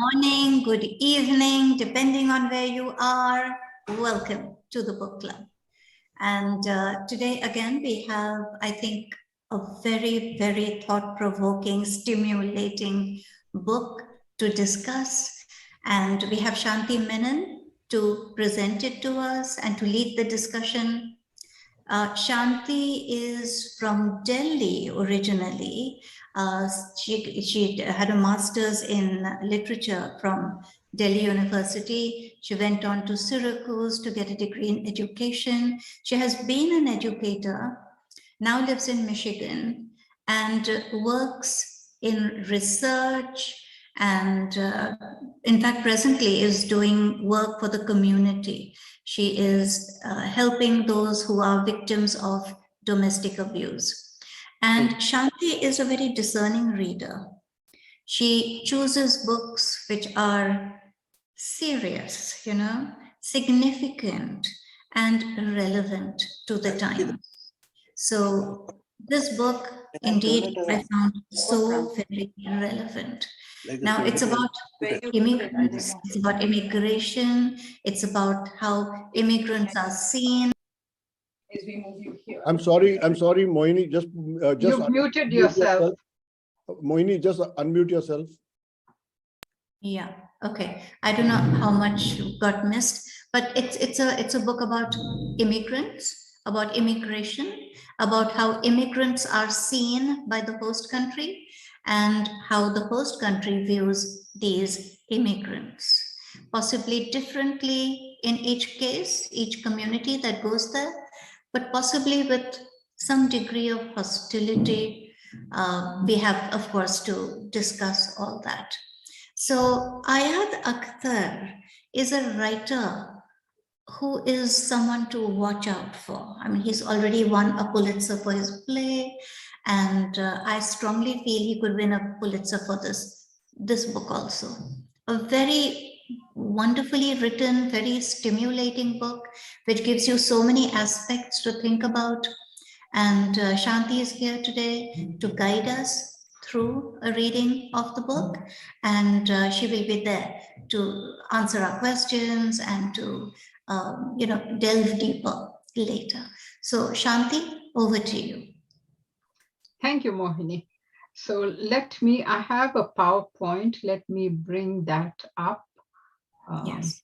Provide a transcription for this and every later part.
morning, good evening, depending on where you are. Welcome to the book club. And today, again, we have, I think, a very, very thought-provoking, stimulating book to discuss. And we have Shanti Menon to present it to us and to lead the discussion. Shanti is from Delhi originally. She had a master's in literature from Delhi University. She went on to Syracuse to get a degree in education. She has been an educator, now lives in Michigan, and works in research, and in fact, presently is doing work for the community. She is helping those who are victims of domestic abuse. And Shanti is a very discerning reader. She chooses books which are serious, significant and relevant to the time. So this book, indeed, I found so very relevant. Now, it's about immigrants, it's about immigration, it's about how immigrants are seen. I'm sorry, Mohini, just You've muted yourself. Mohini, just unmute yourself. Yeah, okay. I don't know how much got missed, but it's a book about immigrants, about immigration, about how immigrants are seen by the host country and how the host country views these immigrants, possibly differently in each case, each community that goes there, but possibly with some degree of hostility. We have, of course, to discuss all that. So Ayad Akhtar is a writer who is someone to watch out for. I mean, he's already won a Pulitzer for his play, and I strongly feel he could win a Pulitzer for this book also. A very wonderfully written, very stimulating book, which gives you so many aspects to think about. And Shanti is here today to guide us through a reading of the book, and she will be there to answer our questions and to delve deeper later. So Shanti, over to you. Thank you, Mohini. So I have a PowerPoint. Let me bring that up. Yes.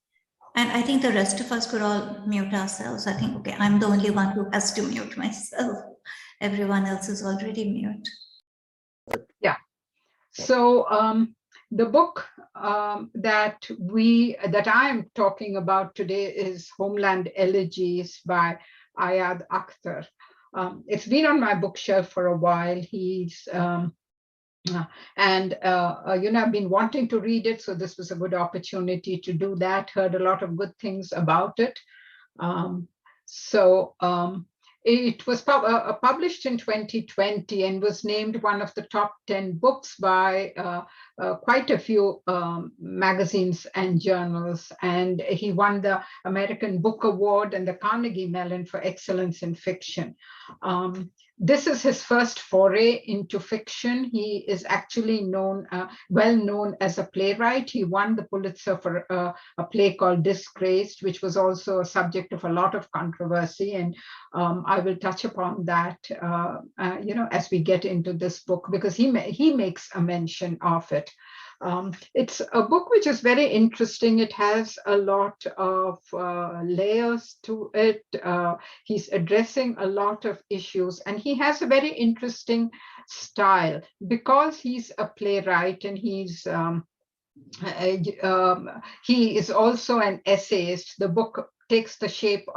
And I think the rest of us could all mute ourselves. I think, okay, I'm the only one who has to mute myself. Everyone else is already mute. Yeah. So the book that I am talking about today is Homeland Elegies by Ayad Akhtar. It's been on my bookshelf for a while. I've been wanting to read it, so this was a good opportunity to do that. Heard a lot of good things about it. It was published in 2020 and was named one of the top 10 books by quite a few magazines and journals. And he won the American Book Award and the Carnegie Mellon for excellence in fiction. This is his first foray into fiction. He is actually well known as a playwright. He won the Pulitzer for a play called Disgraced, which was also a subject of a lot of controversy. And I will touch upon that, as we get into this book, because he makes a mention of it. It's a book which is very interesting. It has a lot of layers to it. He's addressing a lot of issues, and he has a very interesting style because he's a playwright and he is also an essayist. The book takes the shape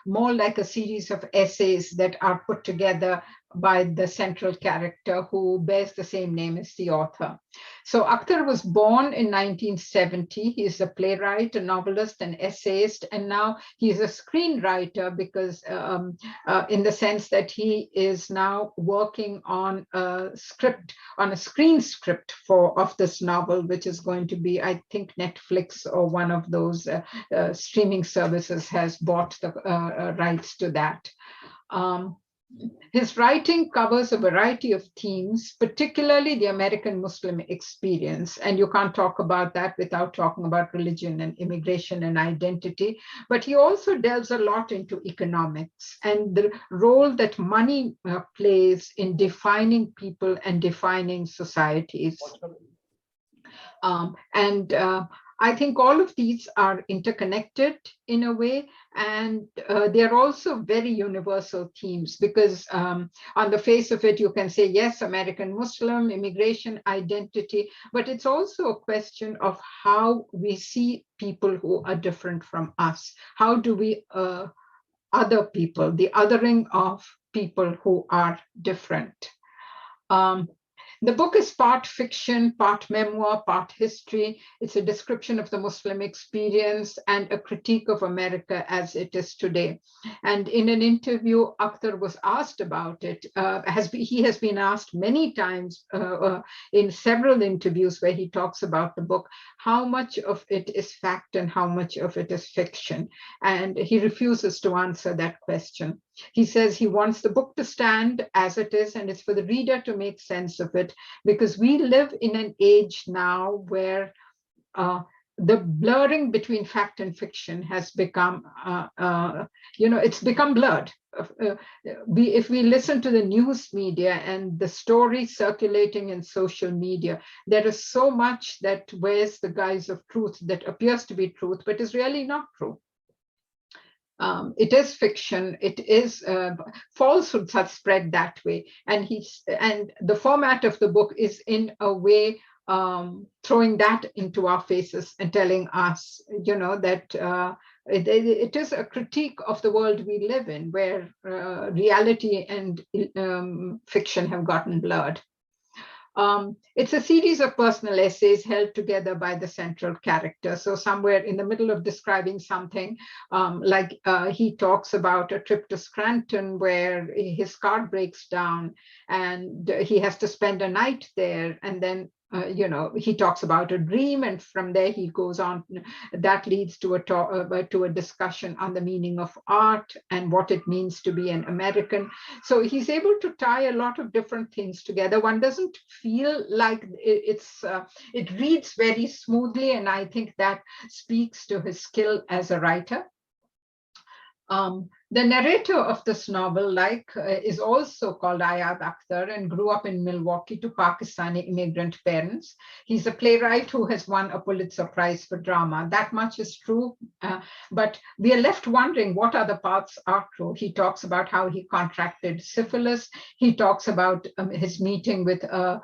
more like a series of essays that are put together by the central character who bears the same name as the author. So Akhtar was born in 1970. He is a playwright, a novelist, an essayist, and now he is a screenwriter because in the sense that he is now working on a screen script of this novel, which is going to be, I think, Netflix or one of those streaming services has bought the rights to that. His writing covers a variety of themes, particularly the American Muslim experience. And you can't talk about that without talking about religion and immigration and identity. But he also delves a lot into economics and the role that money plays in defining people and defining societies. I think all of these are interconnected in a way, and they're also very universal themes because on the face of it, you can say, yes, American Muslim, immigration, identity, but it's also a question of how we see people who are different from us. How do we other people, the othering of people who are different? The book is part fiction, part memoir, part history. It's a description of the Muslim experience and a critique of America as it is today. And in an interview, Akhtar was asked about it. He has been asked many times in several interviews where he talks about the book, how much of it is fact and how much of it is fiction. And he refuses to answer that question. He says he wants the book to stand as it is, and it's for the reader to make sense of it, because we live in an age now where the blurring between fact and fiction has become, it's become blurred. If we listen to the news media and the stories circulating in social media, there is so much that wears the guise of truth that appears to be truth, but is really not true. It is fiction. It is falsehoods are spread that way, and the format of the book is in a way throwing that into our faces and telling us, that it is a critique of the world we live in, where reality and fiction have gotten blurred. It's a series of personal essays held together by the central character. So somewhere in the middle of describing something, he talks about a trip to Scranton where his car breaks down and he has to spend a night there. And then he talks about a dream, and from there he goes on. That leads to a discussion on the meaning of art and what it means to be an American. So he's able to tie a lot of different things together. One doesn't feel like it reads very smoothly, and I think that speaks to his skill as a writer. The narrator of this novel, is also called Ayad Akhtar and grew up in Milwaukee to Pakistani immigrant parents. He's a playwright who has won a Pulitzer Prize for drama. That much is true, but we are left wondering what other parts are true. He talks about how he contracted syphilis. He talks about his meeting with a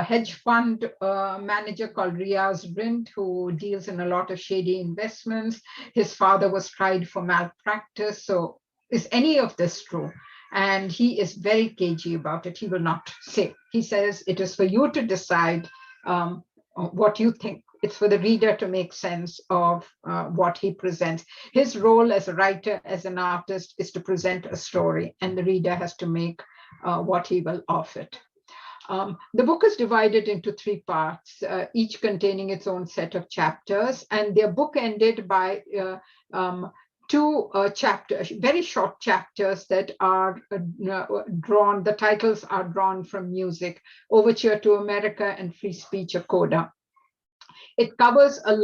hedge fund manager called Riaz Rind, who deals in a lot of shady investments. His father was tried for malpractice. So is any of this true? And he is very cagey about it. He will not say. He says it is for you to decide what you think. It's for the reader to make sense of what he presents. His role as a writer, as an artist, is to present a story, and the reader has to make what he will of it. The book is divided into 3 parts, each containing its own set of chapters, and they're bookended by 2 chapters, very short chapters that are drawn. The titles are drawn from music: Overture to America and Free Speech, a Coda. It covers a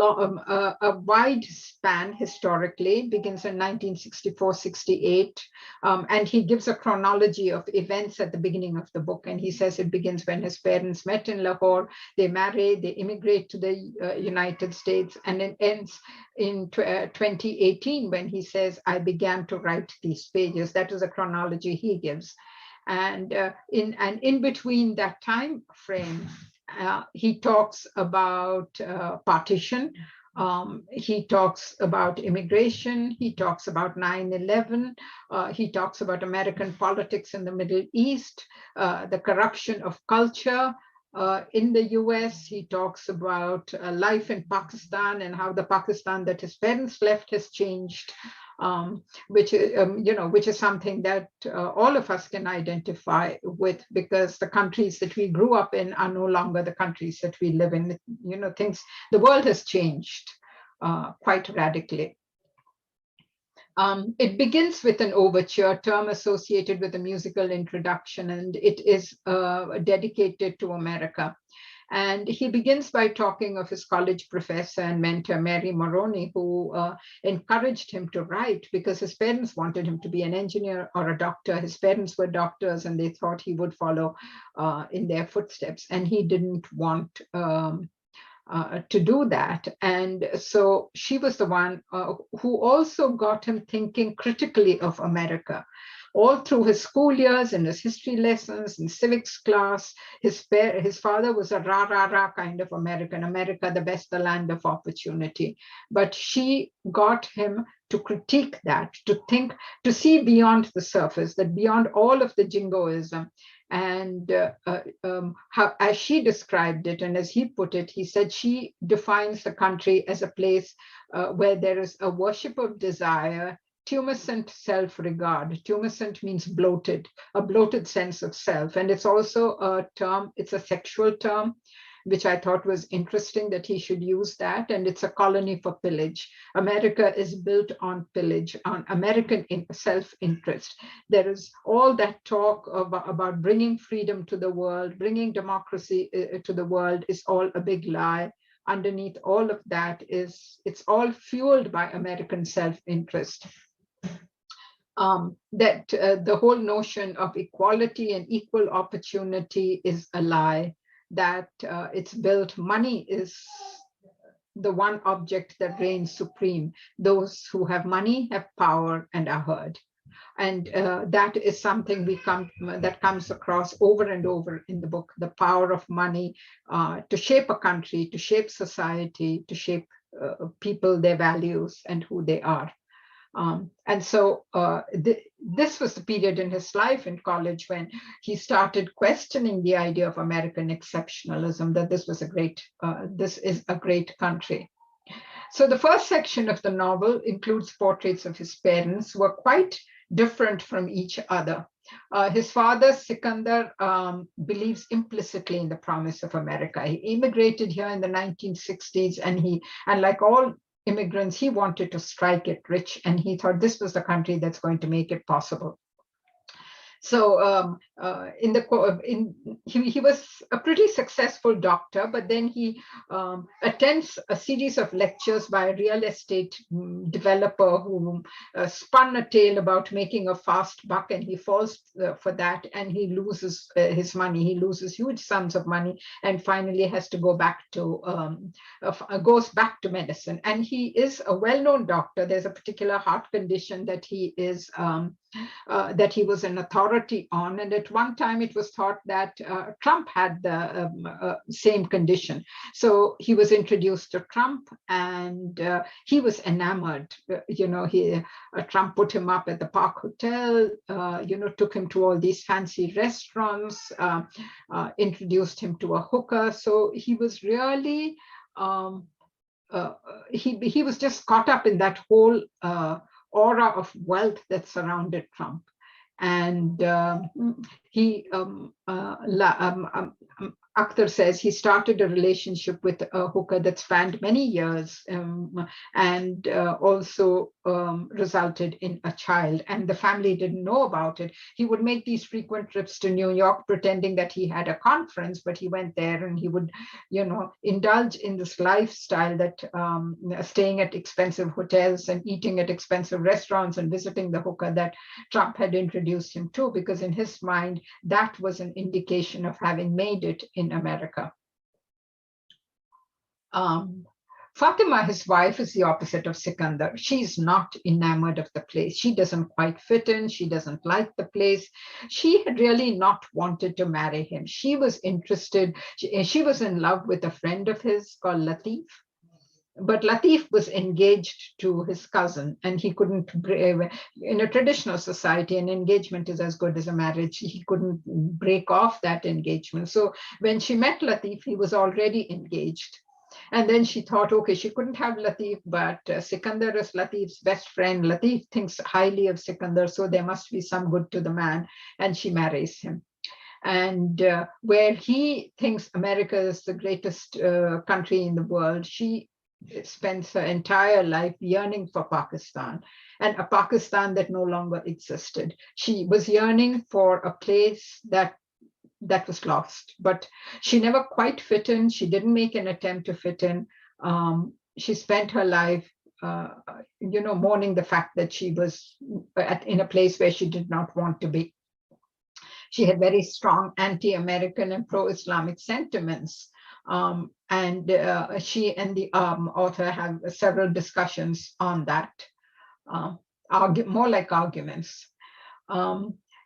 wide span historically, begins in 1964-68, and he gives a chronology of events at the beginning of the book. And he says it begins when his parents met in Lahore, they marry, they immigrate to the United States, and it ends in 2018 when he says, I began to write these pages. That is a chronology he gives. And in between that time frame, he talks about partition. He talks about immigration. He talks about 9/11. He talks about American politics in the Middle East, the corruption of culture in the US. He talks about life in Pakistan and how the Pakistan that his parents left has changed. Which is something that all of us can identify with, because the countries that we grew up in are no longer the countries that we live in. The world has changed quite radically. It begins with an overture, term associated with a musical introduction, and it is dedicated to America. And he begins by talking of his college professor and mentor, Mary Moroni, who encouraged him to write because his parents wanted him to be an engineer or a doctor. His parents were doctors and they thought he would follow in their footsteps. And he didn't want to do that. And so she was the one who also got him thinking critically of America. All through his school years, in his history lessons, in civics class, his father was a rah-rah-rah kind of American, America the best, the land of opportunity. But she got him to critique that, to think, to see beyond the surface, that beyond all of the jingoism. And how, as she described it, and as he put it, he said she defines the country as a place where there is a worship of desire, tumescent self-regard. Tumescent means bloated, a bloated sense of self. And it's also a term, it's a sexual term, which I thought was interesting that he should use that. And it's a colony for pillage. America is built on pillage, on American self-interest. There is all that talk about bringing freedom to the world, bringing democracy to the world is all a big lie. Underneath all of that is, it's all fueled by American self-interest. The whole notion of equality and equal opportunity is a lie, that it's built, money is the one object that reigns supreme. Those who have money have power and are heard. And that is something that comes across over and over in the book, the power of money to shape a country, to shape society, to shape people, their values, and who they are. And so this was the period in his life in college when he started questioning the idea of American exceptionalism, that this is a great country. So the first section of the novel includes portraits of his parents who were quite different from each other. His father, Sikandar, believes implicitly in the promise of America. He immigrated here in the 1960s, and like all immigrants, he wanted to strike it rich, and he thought this was the country that's going to make it possible. So he was a pretty successful doctor, but then he attends a series of lectures by a real estate developer who spun a tale about making a fast buck, and he falls for that, and he loses his money. He loses huge sums of money, and finally has to go back to goes back to medicine. And he is a well-known doctor. There's a particular heart condition that he is that he was an authority on, and at one time it was thought that Trump had the same condition. So he was introduced to Trump, and he was enamored. Trump put him up at the Park Hotel, took him to all these fancy restaurants, introduced him to a hooker. So he was really he was just caught up in that whole aura of wealth that surrounded Trump. And Akhtar says he started a relationship with a hooker that spanned many years and also resulted in a child, and the family didn't know about it. He would make these frequent trips to New York pretending that he had a conference, but he went there and he would, indulge in this lifestyle that staying at expensive hotels and eating at expensive restaurants and visiting the hooker that Trump had introduced him to, because in his mind, that was an indication of having made it in America. Fatima, his wife, is the opposite of Sikandar. She's not enamored of the place. She doesn't quite fit in. She doesn't like the place. She had really not wanted to marry him. She was interested. She was in love with a friend of his called Latif. But Latif was engaged to his cousin, and he couldn't, in a traditional society, an engagement is as good as a marriage. He couldn't break off that engagement. So when she met Latif, he was already engaged. And then she thought, okay, she couldn't have Latif, but Sikandar is Latif's best friend. Latif thinks highly of Sikandar, so there must be some good to the man, and she marries him. And where he thinks America is the greatest country in the world, she spends her entire life yearning for Pakistan. and a Pakistan that no longer existed. She was yearning for a place that was lost, but she never quite fit in. She didn't make an attempt to fit in. She spent her life, mourning the fact that she was in a place where she did not want to be. She had very strong anti-American and pro-Islamic sentiments. And she and the author have several discussions on that, more like arguments.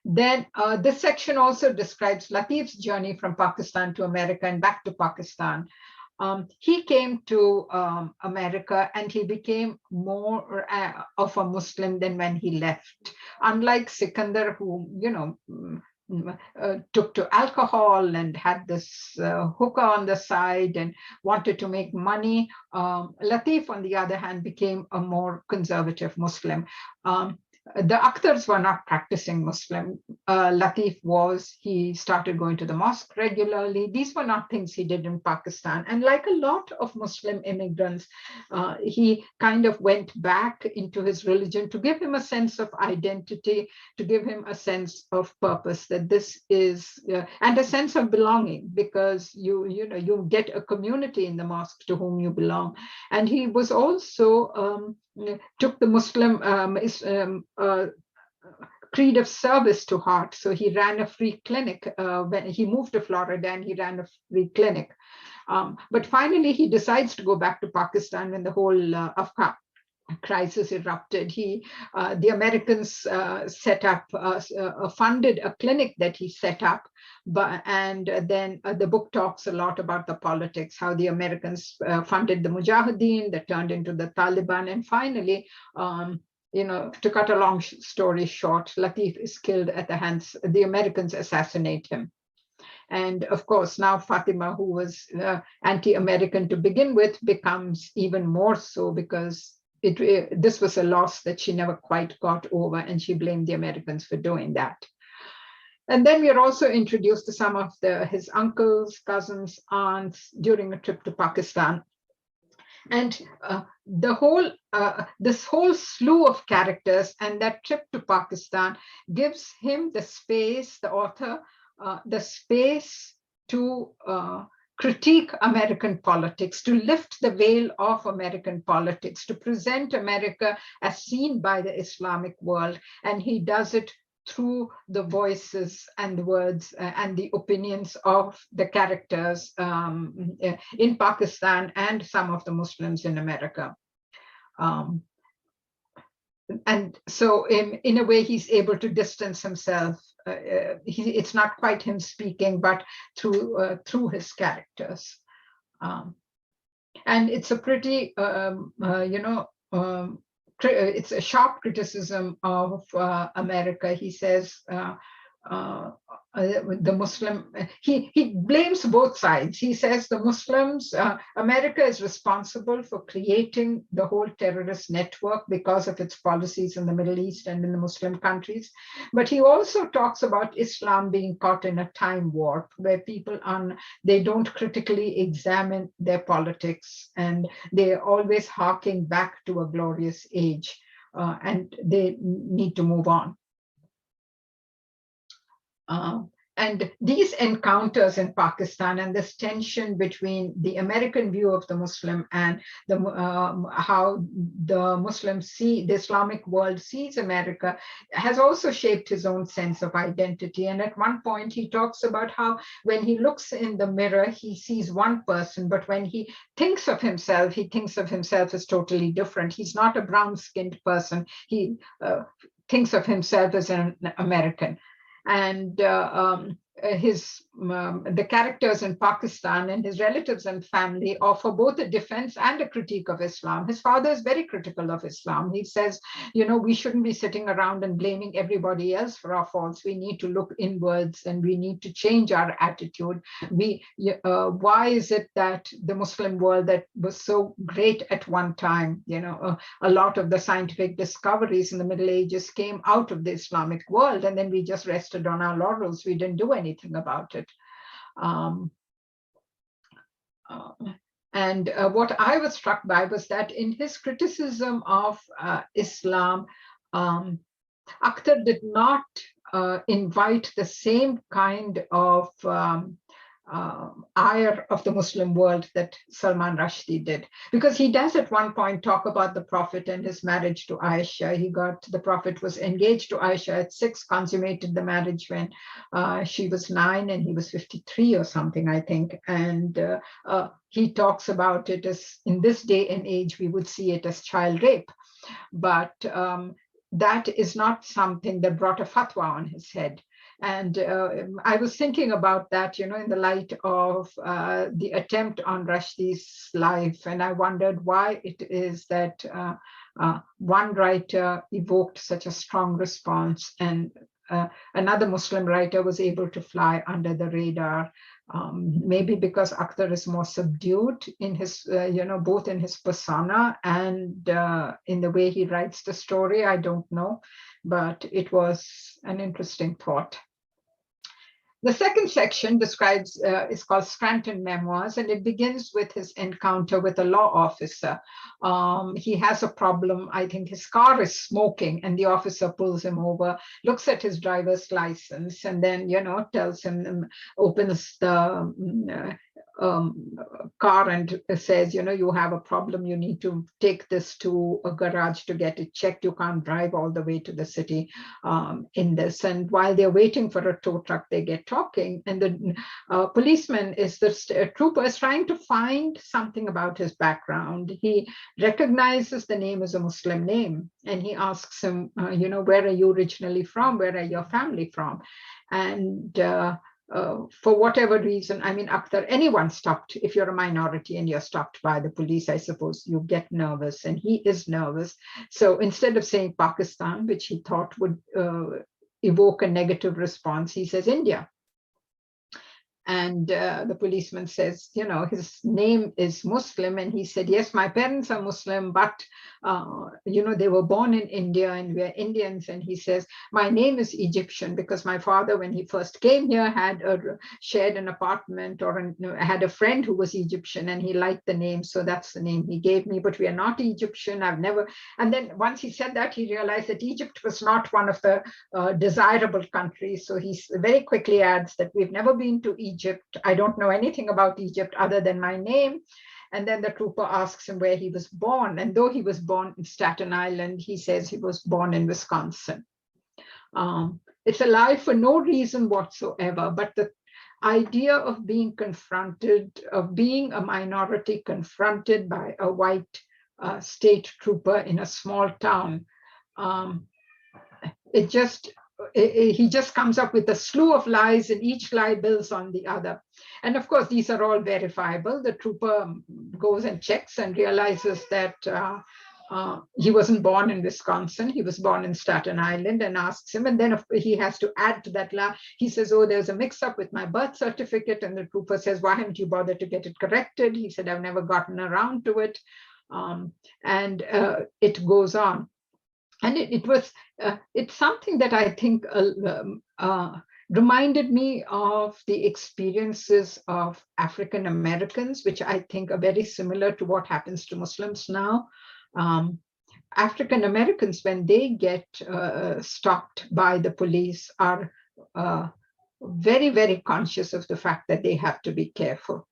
Then this section also describes Latif's journey from Pakistan to America and back to Pakistan. He came to America and he became more of a Muslim than when he left. Unlike Sikandar, who, took to alcohol and had this hookah on the side and wanted to make money, Latif, on the other hand, became a more conservative Muslim. The Akhtars were not practicing Muslim. Latif was. He started going to the mosque regularly. These were not things he did in Pakistan. And like a lot of Muslim immigrants, he kind of went back into his religion to give him a sense of identity, to give him a sense of purpose, that this is, and a sense of belonging, because you get a community in the mosque to whom you belong. And he was also took the Muslim creed of service to heart. So he ran a free clinic when he moved to Florida, and he ran a free clinic. But finally, he decides to go back to Pakistan when the whole Afghan crisis erupted. The Americans set up, funded a clinic that he set up, and then the book talks a lot about the politics, how the Americans funded the Mujahideen that turned into the Taliban, and finally, to cut a long story short, Latif is killed at the hands, the Americans assassinate him. And of course, now Fatima, who was anti-American to begin with, becomes even more so, because this was a loss that she never quite got over, and she blamed the Americans for doing that. And then we are also introduced to some of his uncles, cousins, aunts during a trip to Pakistan. And this whole slew of characters and that trip to Pakistan gives him the space, the author, the space to critique American politics, to lift the veil of American politics, to present America as seen by the Islamic world. And he does it through the voices and the words and the opinions of the characters in Pakistan and some of the Muslims in America. And so in a way, he's able to distance himself. It's not quite him speaking, but through his characters. And it's a pretty, it's a sharp criticism of America. He says the Muslim, he blames both sides. He says the Muslims, America is responsible for creating the whole terrorist network because of its policies in the Middle East and in the Muslim countries. But he also talks about Islam being caught in a time warp where people they don't critically examine their politics, and they're always harking back to a glorious age, and they need to move on. And these encounters in Pakistan and this tension between the American view of the Muslim and how the Muslims the Islamic world sees America has also shaped his own sense of identity. And at one point he talks about how when he looks in the mirror, he sees one person, but when he thinks of himself as totally different. He's not a brown-skinned person. He thinks of himself as an American. And the characters in Pakistan and his relatives and family offer both a defense and a critique of Islam. His father is very critical of Islam. He says, we shouldn't be sitting around and blaming everybody else for our faults. We need to look inwards and we need to change our attitude. Why is it that the Muslim world that was so great at one time, a lot of the scientific discoveries in the Middle Ages came out of the Islamic world, and then we just rested on our laurels. We didn't do anything about it. And what I was struck by was that in his criticism of Islam, Akhtar did not invite the same kind of ire of the Muslim world that Salman Rushdie did, because he does at one point talk about the Prophet and his marriage to Aisha. The Prophet was engaged to Aisha at 6, consummated the marriage when she was 9 and he was 53 or something, I think. And he talks about it as, in this day and age, we would see it as child rape. But that is not something that brought a fatwa on his head. And I was thinking about that, in the light of the attempt on Rushdie's life. And I wondered why it is that one writer evoked such a strong response and another Muslim writer was able to fly under the radar. Maybe because Akhtar is more subdued in his, both in his persona and in the way he writes the story. I don't know, but it was an interesting thought. The second section describes, is called Scranton Memoirs, and it begins with his encounter with a law officer. He has a problem. I think his car is smoking, and the officer pulls him over, looks at his driver's license, and then, tells him, opens the car and says, you have a problem. You need to take this to a garage to get it checked. You can't drive all the way to the city in this. And while they're waiting for a tow truck, they get talking. And the policeman trooper is trying to find something about his background. He recognizes the name as a Muslim name. And he asks him, where are you originally from? Where are your family from? And for whatever reason, Akhtar, anyone stopped, if you're a minority and you're stopped by the police, I suppose you get nervous, and he is nervous. So instead of saying Pakistan, which he thought would evoke a negative response, he says India. And the policeman says, his name is Muslim. And he said, yes, my parents are Muslim, but, they were born in India and we're Indians. And he says, my name is Egyptian because my father, when he first came here, had shared an apartment or had a friend who was Egyptian, and he liked the name. So that's the name he gave me, but we are not Egyptian. I've never. And then once he said that, he realized that Egypt was not one of the desirable countries. So he very quickly adds that we've never been to Egypt. I don't know anything about Egypt other than my name. And then the trooper asks him where he was born. And though he was born in Staten Island, he says he was born in Wisconsin. It's a lie for no reason whatsoever, but the idea of being confronted, of being a minority confronted by a white state trooper in a small town, he just comes up with a slew of lies, and each lie builds on the other. And of course, these are all verifiable. The trooper goes and checks and realizes that he wasn't born in Wisconsin. He was born in Staten Island, and asks him. And then he has to add to that lie. He says, oh, there's a mix-up with my birth certificate. And the trooper says, why haven't you bothered to get it corrected? He said, I've never gotten around to it. And it goes on. And it's something that I think reminded me of the experiences of African Americans, which I think are very similar to what happens to Muslims now. African Americans, when they get stopped by the police, are very, very conscious of the fact that they have to be careful.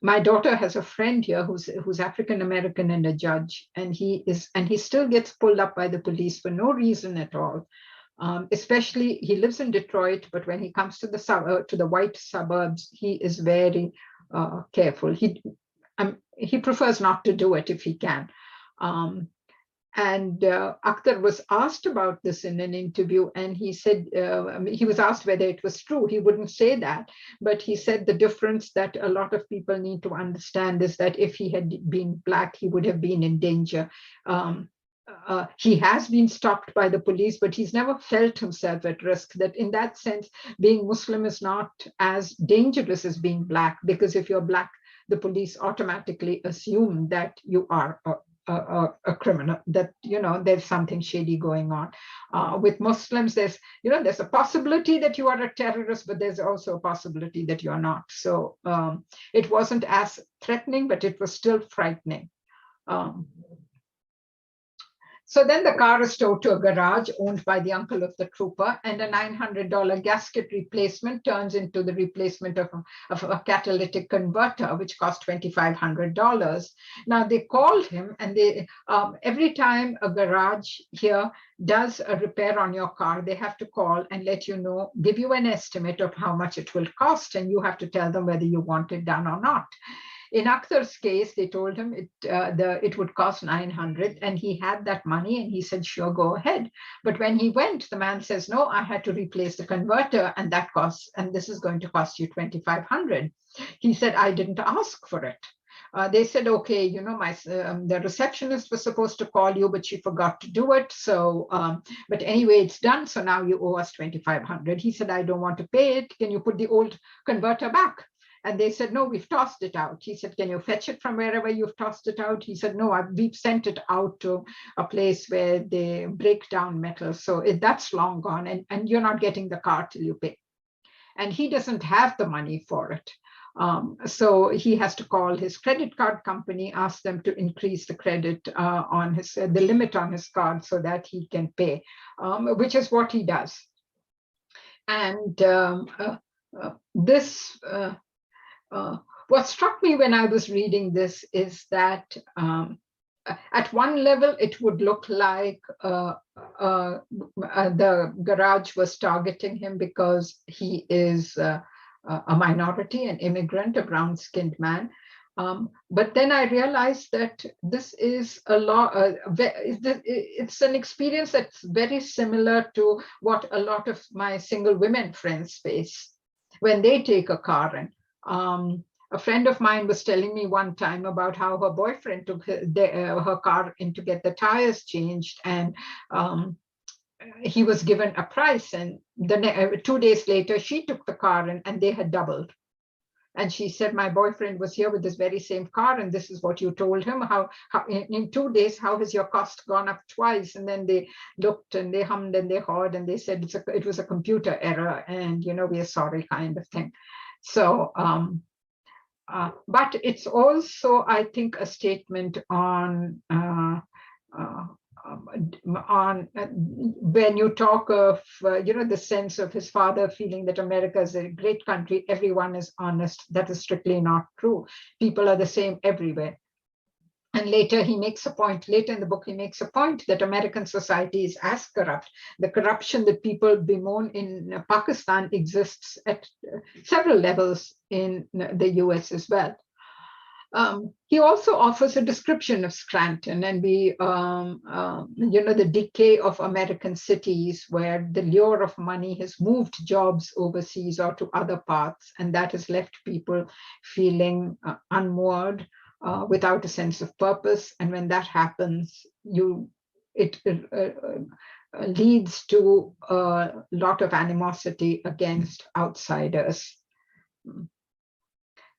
My daughter has a friend here who's African American and a judge, and he still gets pulled up by the police for no reason at all. Especially, he lives in Detroit, but when he comes to the white suburbs, he is very careful. He prefers not to do it if he can. And Akhtar was asked about this in an interview, and he said, he was asked whether it was true. He wouldn't say that, but he said the difference that a lot of people need to understand is that if he had been Black, he would have been in danger. He has been stopped by the police, but he's never felt himself at risk. That in that sense, being Muslim is not as dangerous as being Black, because if you're Black, the police automatically assume that you are a criminal, that, there's something shady going on. With Muslims, there's a possibility that you are a terrorist, but there's also a possibility that you're not. So it wasn't as threatening, but it was still frightening. So then the car is towed to a garage owned by the uncle of the trooper, and a $900 gasket replacement turns into the replacement of a catalytic converter, which cost $2,500. Now they called him, and every time a garage here does a repair on your car, they have to call and let you know, give you an estimate of how much it will cost, and you have to tell them whether you want it done or not. In Akhtar's case, they told him it would cost $900, and he had that money, and he said, sure, go ahead. But when he went, the man says, no, I had to replace the converter, and this is going to cost you $2,500. He said, I didn't ask for it. They said, okay, the receptionist was supposed to call you, but she forgot to do it. So, but anyway, it's done. So now you owe us $2,500. He said, I don't want to pay it. Can you put the old converter back? And they said, no, we've tossed it out. He said, can you fetch it from wherever you've tossed it out? He said, no, we've sent it out to a place where they break down metal. So that's long gone, and you're not getting the car till you pay. And he doesn't have the money for it. So he has to call his credit card company, ask them to increase the credit on the limit on his card so that he can pay, which is what he does. And what struck me when I was reading this is that at one level, it would look like the garage was targeting him because he is a minority, an immigrant, a brown-skinned man. But then I realized that this is it's an experience that's very similar to what a lot of my single women friends face when they take a car in. A friend of mine was telling me one time about how her boyfriend took her car in to get the tires changed, and he was given a price, and 2 days later she took the car in, and they had doubled. And she said, my boyfriend was here with this very same car, and this is what you told him. How in 2 days, how has your cost gone up twice? And then they looked and they hummed and they hawed, and they said it was a computer error, and we are sorry, kind of thing. So, but it's also, I think, a statement on when you talk of, the sense of his father feeling that America is a great country, everyone is honest. That is strictly not true. People are the same everywhere. And later in the book, he makes a point that American society is as corrupt. The corruption that people bemoan in Pakistan exists at several levels in the US as well. He also offers a description of Scranton and the decay of American cities, where the lure of money has moved jobs overseas or to other parts, and that has left people feeling unmoored, without a sense of purpose. And when that happens, it leads to a lot of animosity against outsiders.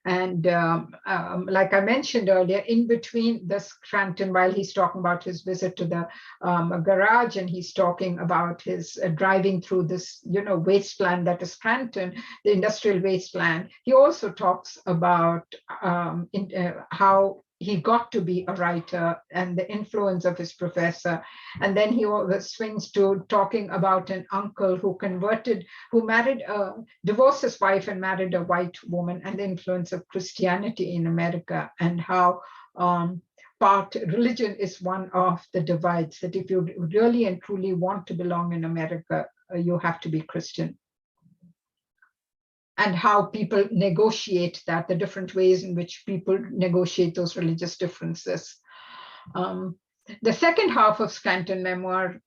And like I mentioned earlier, in between the Scranton, while he's talking about his visit to the garage, and he's talking about his driving through this, wasteland that is Scranton, the industrial wasteland, he also talks about how he got to be a writer and the influence of his professor. And then he swings to talking about an uncle who divorced his wife and married a white woman, and the influence of Christianity in America, and how religion is one of the divides, that if you really and truly want to belong in America, you have to be Christian. And how people negotiate that, the different ways in which people negotiate those religious differences. The second half of Scranton memoir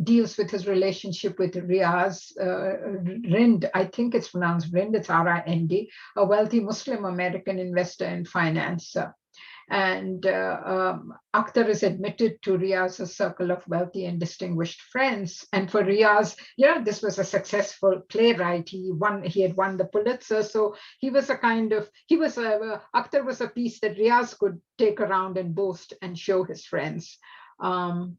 deals with his relationship with Riaz Rind. I think it's pronounced Rind, it's R-I-N-D, a wealthy Muslim American investor and financer. And Akhtar is admitted to Riaz's circle of wealthy and distinguished friends. And for Riaz, this was a successful playwright. He had won the Pulitzer. So he was Akhtar was a piece that Riaz could take around and boast and show his friends. Riaz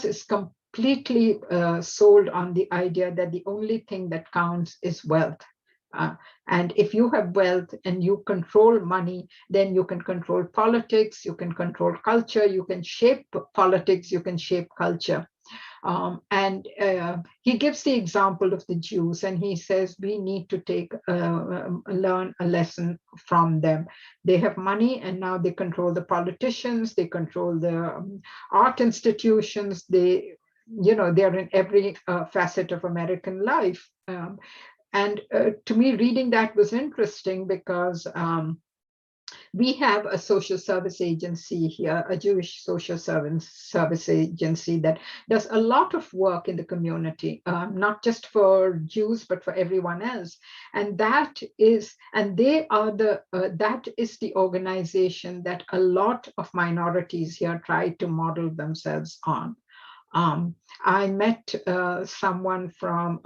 is completely sold on the idea that the only thing that counts is wealth. And if you have wealth and you control money, then you can control politics, you can control culture, you can shape politics, you can shape culture. He gives the example of the Jews, and he says we need to learn a lesson from them. They have money, and now they control the politicians, they control the art institutions, they're in every facet of American life. To me, reading that was interesting because we have a social service agency here, a Jewish social service agency that does a lot of work in the community, not just for Jews, but for everyone else. And that is the organization that a lot of minorities here try to model themselves on. I met someone from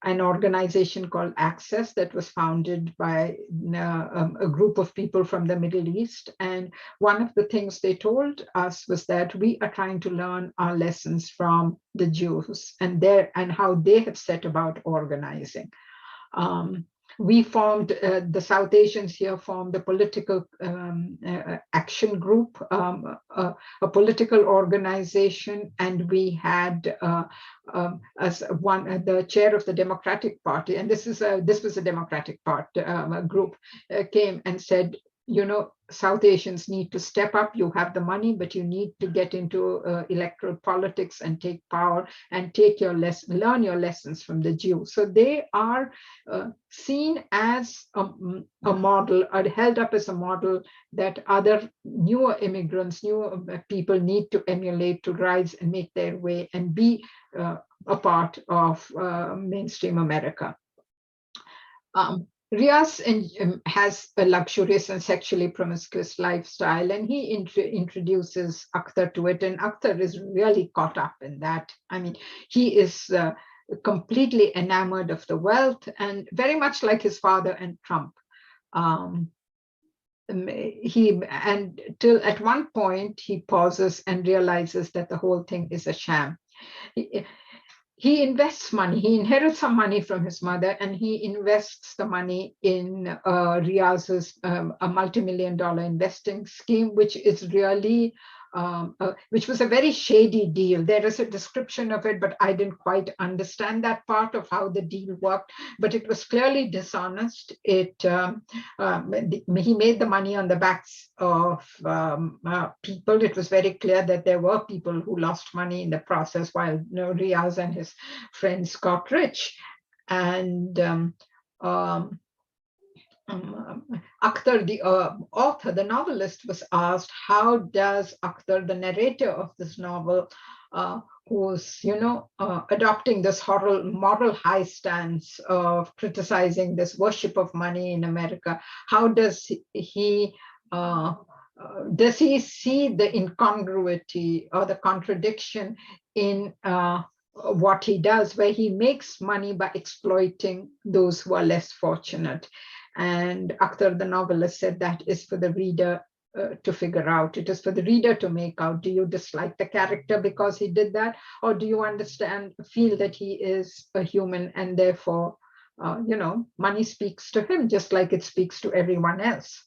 an organization called Access that was founded by a group of people from the Middle East. And one of the things they told us was that we are trying to learn our lessons from the Jews and how they have set about organizing. We formed, the South Asians here formed a political action group, a political organization, and we had as the chair of the Democratic Party, and this was a Democratic Party group, came and said, South Asians need to step up. You have the money, but you need to get into electoral politics and take power and learn your lessons from the Jews. So they are seen as a model, or held up as a model that other newer immigrants, newer people need to emulate to rise and make their way and be a part of mainstream America. Riaz has a luxurious and sexually promiscuous lifestyle, and he introduces Akhtar to it, and Akhtar is really caught up in that. I mean, he is completely enamored of the wealth, and very much like his father and Trump. Till at one point he pauses and realizes that the whole thing is a sham. He invests money. He inherits some money from his mother, and he invests the money in Riaz's a multi-million-dollar investing scheme, which is really, which was a very shady deal. There is a description of it, but I didn't quite understand that part of how the deal worked. But it was clearly dishonest. He made the money on the backs of people. It was very clear that there were people who lost money in the process, while Riaz and his friends got rich. And Akhtar, the author, the novelist, was asked, how does Akhtar, the narrator of this novel, who's adopting this moral high stance of criticizing this worship of money in America, how does he see the incongruity or the contradiction in what he does, where he makes money by exploiting those who are less fortunate? And Akhtar, the novelist, said that is for the reader to figure out. It is for the reader to make out. Do you dislike the character because he did that? Or do you feel that he is a human, and therefore, money speaks to him just like it speaks to everyone else?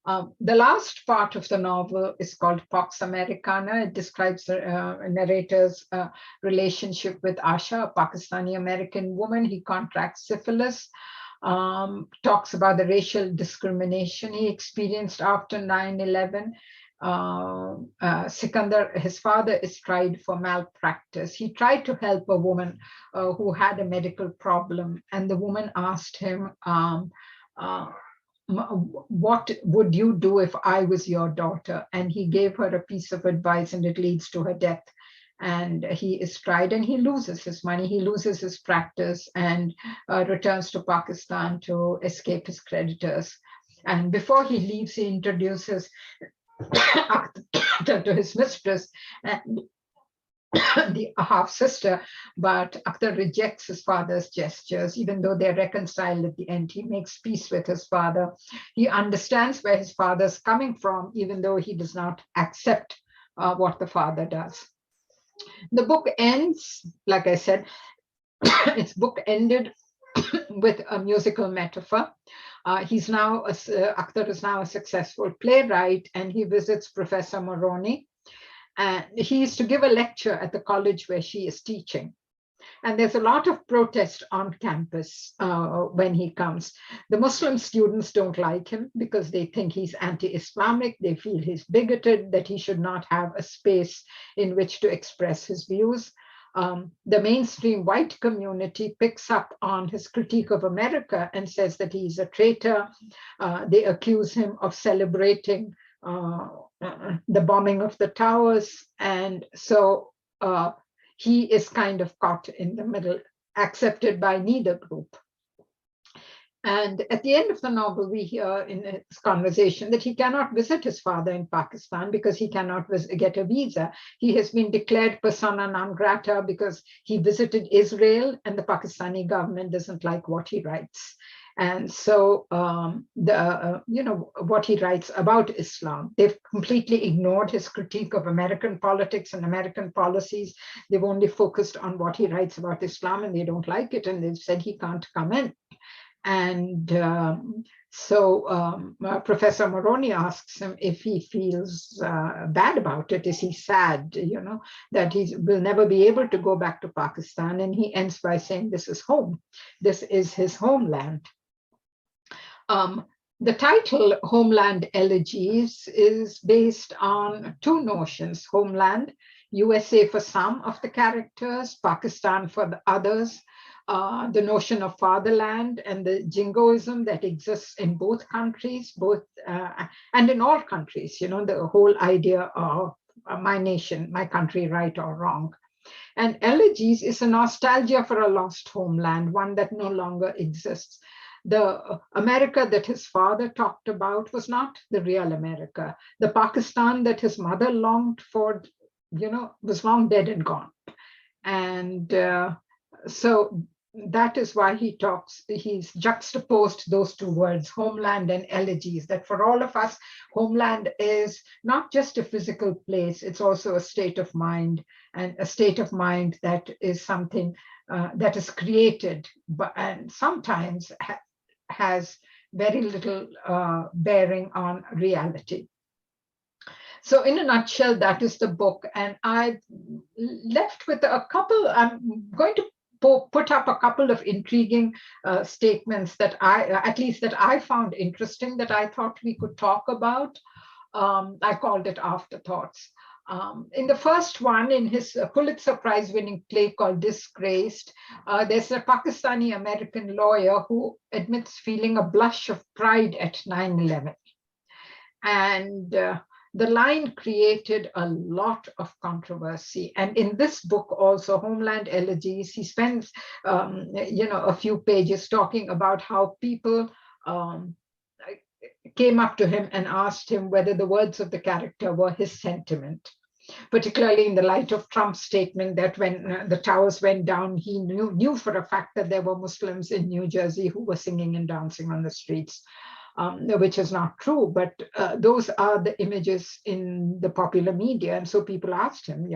The last part of the novel is called Pax Americana. It describes the narrator's relationship with Asha, a Pakistani American woman. He contracts syphilis, talks about the racial discrimination he experienced after 9/11. Sikandar, his father, is tried for malpractice. He tried to help a woman who had a medical problem, and the woman asked him, what would you do if I was your daughter? And he gave her a piece of advice, and it leads to her death. And he is tried and he loses his money, he loses his practice, and returns to Pakistan to escape his creditors. And before he leaves, he introduces Akhtar to his mistress and the half sister, but Akhtar rejects his father's gestures. Even though they're reconciled at the end, he makes peace with his father. He understands where his father's coming from, even though he does not accept what the father does. The book ends, like I said, its book ended with a musical metaphor. Akhtar is now a successful playwright, and he visits Professor Moroni. And he is to give a lecture at the college where she is teaching. And there's a lot of protest on campus when he comes. The Muslim students don't like him because they think he's anti-Islamic. They feel he's bigoted, that he should not have a space in which to express his views. The mainstream white community picks up on his critique of America and says that he's a traitor. They accuse him of celebrating the bombing of the towers. And so he is kind of caught in the middle, accepted by neither group. And at the end of the novel, we hear in this conversation that he cannot visit his father in Pakistan because he cannot get a visa. He has been declared persona non grata because he visited Israel and the Pakistani government doesn't like what he writes. And so what he writes about Islam, they've completely ignored his critique of American politics and American policies. They've only focused on what he writes about Islam, and they don't like it. And they've said he can't come in. And Professor Moroni asks him if he feels bad about it. Is he sad, that he will never be able to go back to Pakistan? And he ends by saying, this is home. This is his homeland. The title, Homeland Elegies, is based on two notions: homeland, USA for some of the characters, Pakistan for the others. The notion of fatherland and the jingoism that exists in both countries, and in all countries, the whole idea of my nation, my country, right or wrong. And Elegies is a nostalgia for a lost homeland, one that no longer exists. The America that his father talked about was not the real America. The Pakistan that his mother longed for, was long dead and gone. And so that is why he's juxtaposed those two words, homeland and elegies, that for all of us, homeland is not just a physical place, it's also a state of mind, and a state of mind that is something that is created, and sometimes has very little bearing on reality. So in a nutshell, that is the book. And I left with a couple, I'm going to put up a couple of intriguing statements that I found interesting, that I thought we could talk about. I called it afterthoughts. In the first one, in his Pulitzer Prize-winning play called Disgraced, there's a Pakistani American lawyer who admits feeling a blush of pride at 9/11. And the line created a lot of controversy. And in this book also, Homeland Elegies, he spends a few pages talking about how people came up to him and asked him whether the words of the character were his sentiment, particularly in the light of Trump's statement that when the towers went down, he knew for a fact that there were Muslims in New Jersey who were singing and dancing on the streets, which is not true, but those are the images in the popular media. And so people asked him,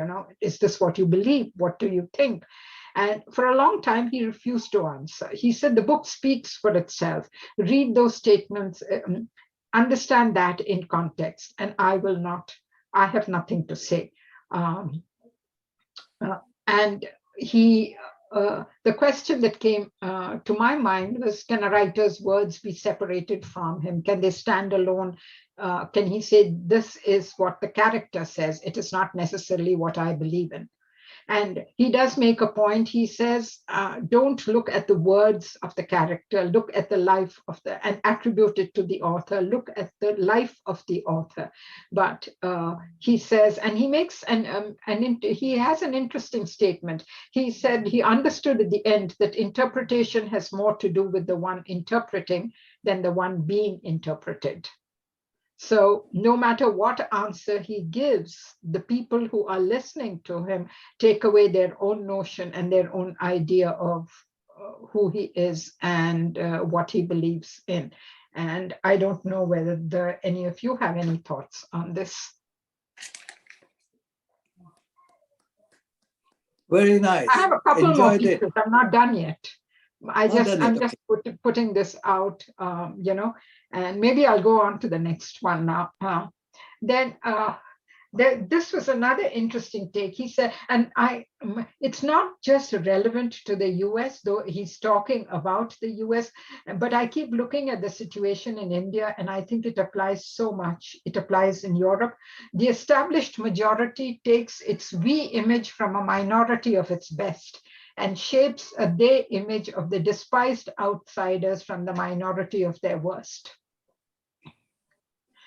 is this what you believe? What do you think? And for a long time, he refused to answer. He said, the book speaks for itself. Read those statements, understand that in context, and I have nothing to say. And the question that came to my mind was, can a writer's words be separated from him? Can they stand alone? Can he say, this is what the character says, it is not necessarily what I believe in? And he does make a point. He says, don't look at the words of the character, look at the life of and attribute it to the author, look at the life of the author. But he says, and he makes he has an interesting statement. He said he understood at the end that interpretation has more to do with the one interpreting than the one being interpreted. So no matter what answer he gives, the people who are listening to him take away their own notion and their own idea of who he is and what he believes in. And I don't know whether any of you have any thoughts on this. Very nice. I have a couple more Enjoyed pieces. it. I'm not done yet. I'm Not just done yet, putting this out, and maybe I'll go on to the next one now. This was another interesting take. He said, and it's not just relevant to the US, though he's talking about the US, but I keep looking at the situation in India, and I think it applies so much. It applies in Europe. The established majority takes its we image from a minority of its best and shapes a they image of the despised outsiders from the minority of their worst.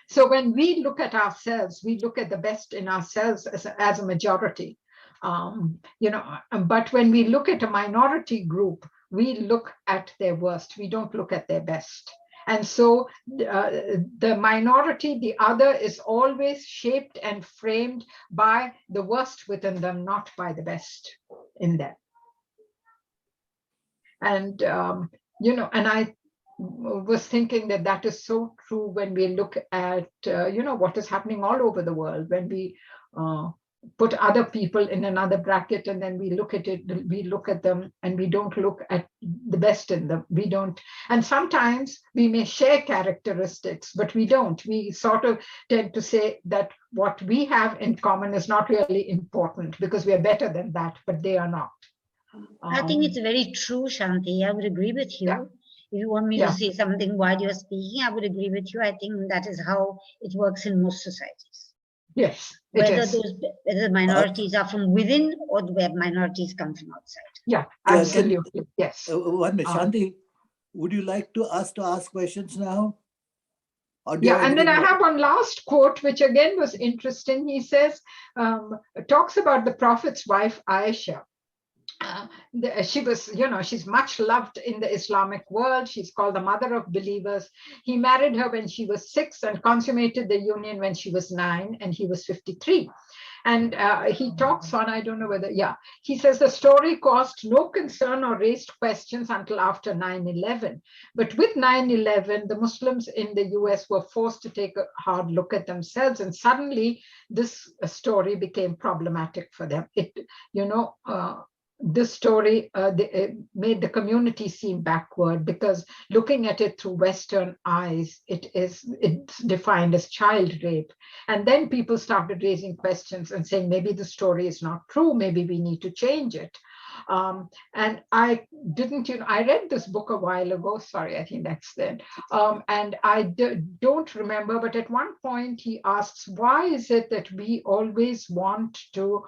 So when we look at ourselves, we look at the best in ourselves as a majority. But when we look at a minority group, we look at their worst. We don't look at their best. And so the minority, the other, is always shaped and framed by the worst within them, not by the best in them. And, and I was thinking that is so true when we look at, what is happening all over the world, when we put other people in another bracket and then we look at them and we don't look at the best in them. We don't, and sometimes we may share characteristics, but we don't. We sort of tend to say that what we have in common is not really important because we are better than that, but they are not. I think it's very true, Shanti. I would agree with you. Yeah. If you want me to say something while you're speaking, I would agree with you. I think that is how it works in most societies. Yes. Whether the minorities are from within or where minorities come from outside. Yeah, absolutely. Yes. 1 minute, Shanti, would you like to ask questions now? Yeah, and then I have one last quote, which again was interesting. He says, talks about the Prophet's wife, Aisha. She was, she's much loved in the Islamic world. She's called the mother of believers. He married her when she was 6 and consummated the union when she was 9 and he was 53. And he talks on, I don't know whether, he says the story caused no concern or raised questions until after 9/11. But with 9/11, the Muslims in the US were forced to take a hard look at themselves. And suddenly this story became problematic for them. This story made the community seem backward because looking at it through Western eyes, it's defined as child rape. And then people started raising questions and saying, maybe the story is not true, maybe we need to change it. And I didn't, I read this book a while ago, sorry, I think that's then. And I don't remember, but at one point he asks, why is it that we always want to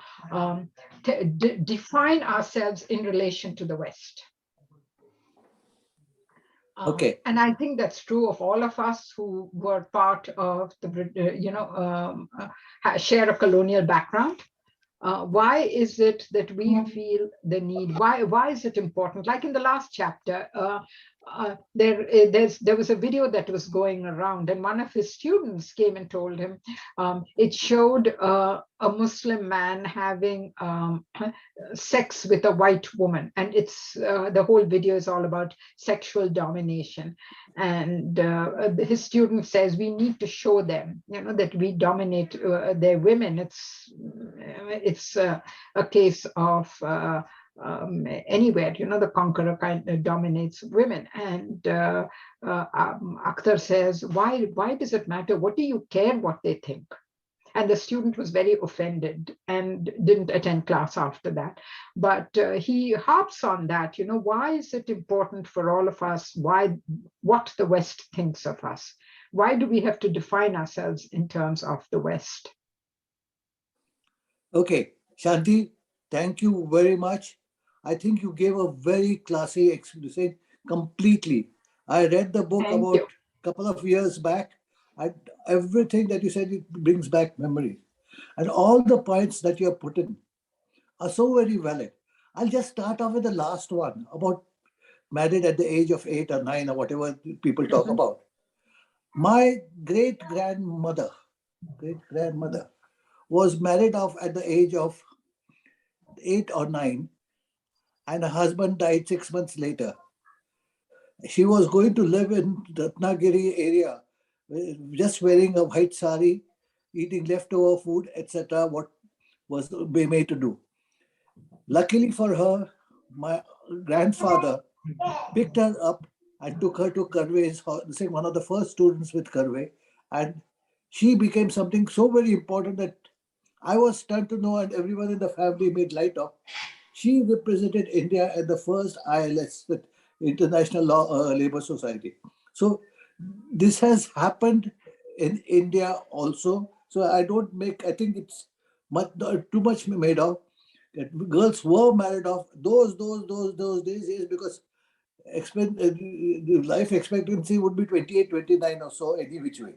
define ourselves in relation to the West? Okay. And I think that's true of all of us who were part of the, share a colonial background. Why is it that we feel the need? Why is it important? Like in the last chapter, there was a video that was going around, and one of his students came and told him it showed a Muslim man having sex with a white woman, and it's the whole video is all about sexual domination. And his student says we need to show them, that we dominate their women. It's a case of anywhere, the conqueror kind of dominates women. And Akhtar says, why does it matter? What do you care what they think? And the student was very offended and didn't attend class after that. But he harps on that, why is it important for all of us? What the West thinks of us? Why do we have to define ourselves in terms of the West? Okay, Shanti, thank you very much. I think you gave a very classy explanation completely. I read the book Thank about you. a couple of years back, and everything that you said, it brings back memory. And all the points that you have put in are so very valid. I'll just start off with the last one about married at the age of 8 or 9 or whatever people talk about. My great-grandmother was married off at the age of 8 or 9, and her husband died 6 months later. She was going to live in Ratnagiri area, just wearing a white sari, eating leftover food, etc. What was made to do. Luckily for her, my grandfather picked her up and took her to Karve's, one of the first students with Karve, and she became something so very important that I was stunned to know, and everyone in the family made light of. She represented India at the first ILS, the International Labour Society. So this has happened in India also. So I think it's too much made of. That girls were married off those days is because the life expectancy would be 28, 29 or so any which way.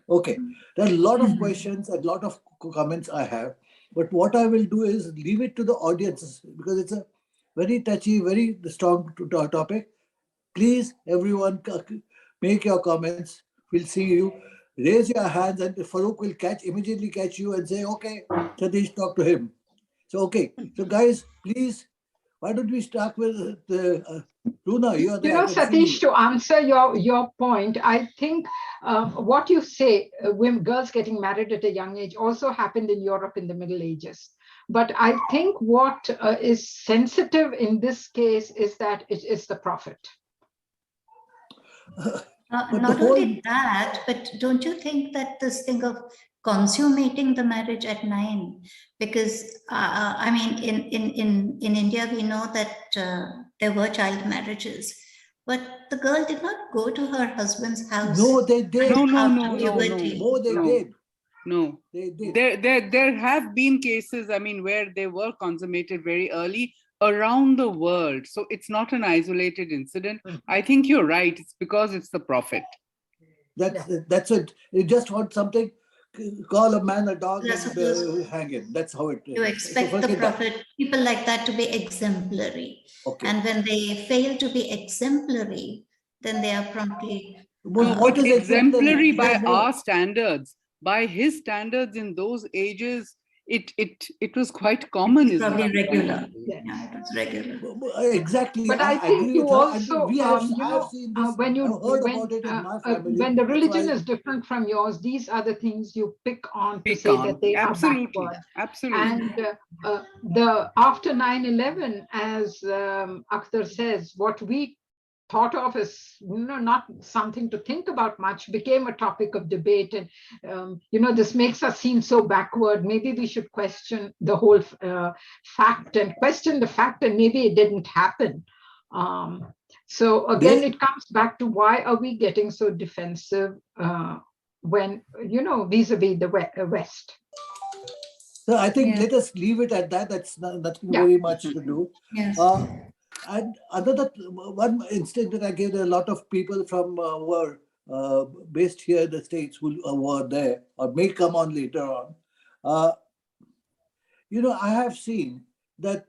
Okay, there are a lot of questions and a lot of comments I have, but what I will do is leave it to the audiences because it's a very touchy, very strong topic. Please, everyone, make your comments. We'll see you. Raise your hands, and Farouk will immediately catch you and say, "Okay, Satish, talk to him." So, okay. So, guys, please, why don't we start with Luna? You are there. I can see Satish, you. to answer your point, I think what you say, women, girls getting married at a young age also happened in Europe in the Middle Ages. But I think what is sensitive in this case is that it is the prophet. Not only that, but don't you think that this thing of consummating the marriage at 9, because I mean, in India we know that there were child marriages, but the girl did not go to her husband's house. No, they did. No, they no. did. No, They did. there have been cases, I mean, where they were consummated very early around the world. So it's not an isolated incident. I think you're right. It's because it's the prophet. That's it. You just want something, call a man a dog Yes, and hang him. That's how it is. You expect the prophet, people like that, to be exemplary. Okay. And when they fail to be exemplary, then they are promptly What is exemplary by No. our standards? By his standards in those ages, it was quite common. It's probably regular. Yes. Yeah, it was regular. Exactly. But I think agree you with her. also, I've seen this. when you I've heard about it in my family. when the That's religion why- is different from yours, these are the things you pick on to Pick say on. that they Absolutely. are backward. Absolutely. And the after 9/11, as Akhtar says, what we thought of as not something to think about much became a topic of debate, and this makes us seem so backward. Maybe we should question the whole fact and question the fact, and maybe it didn't happen. So again, it comes back to why are we getting so defensive when vis-a-vis the West. So I think Yeah. let us leave it at that. That's nothing Yeah. very much to do. Yes. And another one instant that I gave, there are a lot of people from were based here in the States who were there or may come on later on. I have seen that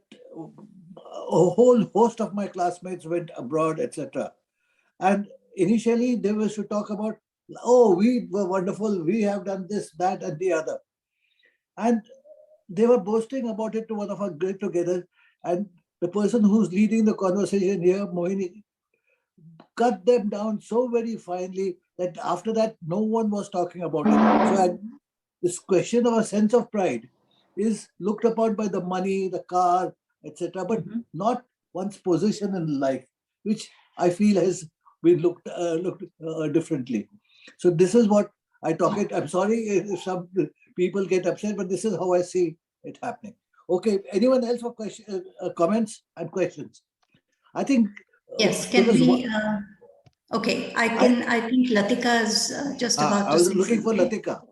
a whole host of my classmates went abroad, etc. And initially they were to talk about, oh, we were wonderful, we have done this, that, and the other. And they were boasting about it to one of our get together. And the person who's leading the conversation here, Mohini, cut them down so very finely that after that, no one was talking about it. So this question of a sense of pride is looked upon by the money, the car, etc., but not one's position in life, which I feel has been looked differently. So this is what I talk it. I'm sorry if some people get upset, but this is how I see it happening. Okay, anyone else for comments and questions? I think Yes, can we? Okay, I think Latika is just about to I was say looking for something. Latika.